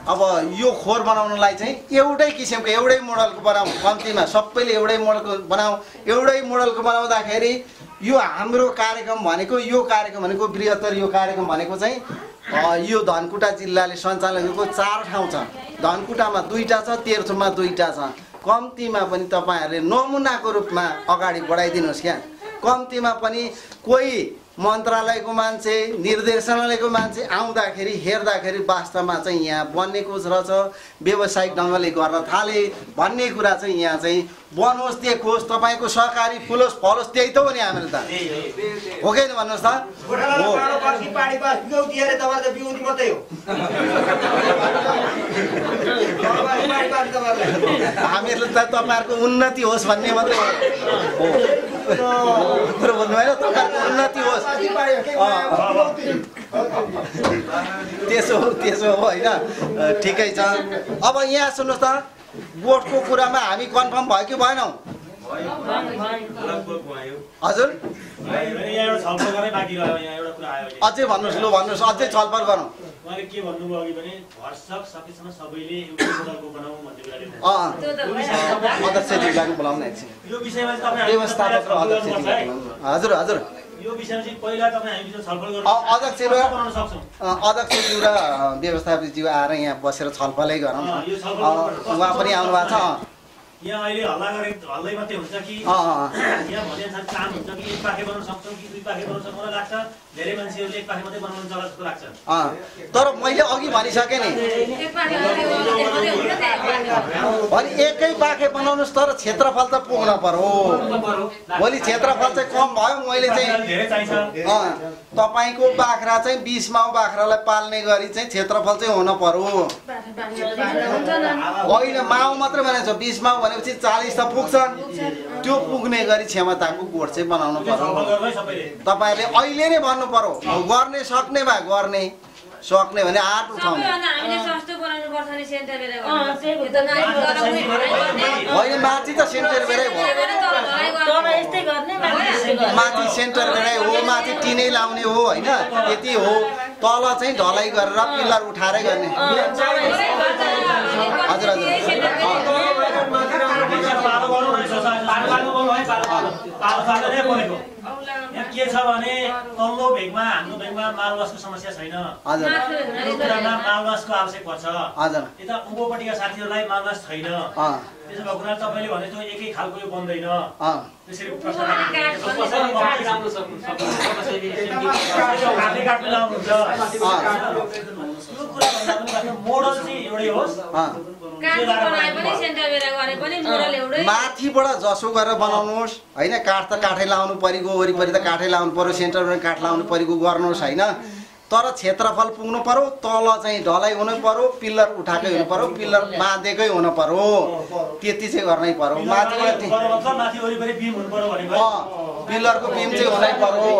अब यो खोर बनाउनलाई चाहिँ एउटै किसिमको एउटै मोडलको बनाऊ, कम्तीमा सबैले एउटै मोडलको बनाऊ। एउटै मोडलको बनाउँदाखेरि यो हाम्रो कार्यक्रम भनेको, यो कार्यक्रम भनेको बृहत्तर यो कार्यक्रम भनेको चाहिँ यो धनकुटा जिल्लाले सञ्चालन गरेको 4 ठाउँ छ। धनकुटामा 2टा छ, तेर्थुममा 2टा छ। कम्तीमा पनि तपाईँहरूले नमुनाको रूपमा अगाडि बढाइदिनुहोस् क्या। कम्तीमा पनि कोही मन्त्रालयको मान्छे, निर्देशनालयको मान्छे आउँदाखेरि हेर्दाखेरि वास्तवमा चाहिँ यहाँ बनेको रहेछ, व्यावसायिक ढङ्गले गर्न थाले भन्ने कुरा चाहिँ यहाँ चाहिँ बनोस्, देखोस्, तपाईँको सहकारी फुलोस् फलोस्, त्यही त हो नि हामीले त, हो कि भन्नुहोस् त। हामीहरूले त तपाईँहरूको उन्नति होस् भन्ने मात्रै हो, कुरो भन्नु भएन, तपाईँहरूको उन्नति होस्। त्यसो हो होइन, ठिकै छ। अब यहाँ सुन्नुहोस् त, गोठको कुरामा हामी कन्फर्म भयो कि भएनौँ हजुर? अझै भन्नुहोस्, लु भन्नुहोस्, अझै छलफल गरौँ। उहाँले के भन्नुभयो अघि भने भरसक सकेसम्म सबैले एउटै मोडलको बनाऊ भन्ने कुरा अध्यक्षज्यूलाई बोलाउन एकछिन, यो विषयमा तपाईँ व्यवस्थापक र अध्यक्षज्यूलाई हजुर हजुर यो विषयमा चाहिँ पहिला तपाईँ हामी छलफल गर्नु अध्यक्षज्यू र व्यवस्थापकज्यू आएर यहाँ बसेर छलफलै गरौँ। उहाँ पनि आउनु भएको छ। यहाँ अहिले हल्लै मात्रै हुन्छ कि यहाँ भने काम हुन्छ कि एक पाखे बनाउन सक्छौँ कि 2 पाखे बनाउन सक्छौँ, मलाई लाग्छ धेरै मान्छेहरूले एक पाखे मात्रै बनाउनु चला जस्तो लाग्छ। तर मैले अघि भनिसकेँ नि, भने एकै पाखे बनाउनुहोस्, तर क्षेत्रफल त पुग्न पर्यो। भोलि क्षेत्रफल चाहिँ कम भयो, मैले चाहिँ तपाईँको बाख्रा चाहिँ 20 माउ बाख्रालाई पाल्ने गरी चाहिँ क्षेत्रफल चाहिँ हुन पर्यो होइन। माउ मात्रै भनेको छ, 20 माउ भनेपछि 40 त पुग्छन्, त्यो पुग्ने गरी क्षमताको गोठ चाहिँ बनाउनु पर्यो। तपाईँहरूले अहिले नै भन्नु पर्यो, गर्ने सक्ने भए गर्ने, सक्ने भने हात उठाउने होइन। माथि त सेन्टर बेरै भयो, माथि सेन्टर बेरै हो, माथि टिनै लाउने हो होइन, यति हो। तल चाहिँ ढलाइ गरेर पिलर उठाएरै गर्ने। हजुर हजुर यहाँ के छ भने तल्लो भेगमा हाम्रो भेगमा मालवासको समस्या छैन, मालवासको आवश्यक पर्छ। यता उँभोपट्टिका साथीहरूलाई मालवास छैन, त्यसो भएको हुनाले तपाईँले भने त्यो एकै खालको यो बन्दैन। त्यसरी प्रश्न मोडल चाहिँ एउटै होस्, माथिबाट जसो गरेर बनाउनुहोस् होइन। काठ त काठै लाउनु परिगयो, वरिपरि त काठै लाउनु पर्यो, सेन्टरमा काठ लाउनु परिगयो, गर्नुहोस् होइन। तर क्षेत्रफल पुग्नु पर्यो, तल चाहिँ ढलाइ हुनु पर्यो, पिलर उठाएकै हुनु पर्यो, पिलर बाँधेकै हुनु पर्यो, त्यति चाहिँ गर्नै पर्यो। माथिबाट पिलरको बिम चाहिँ हुनै पर्यो।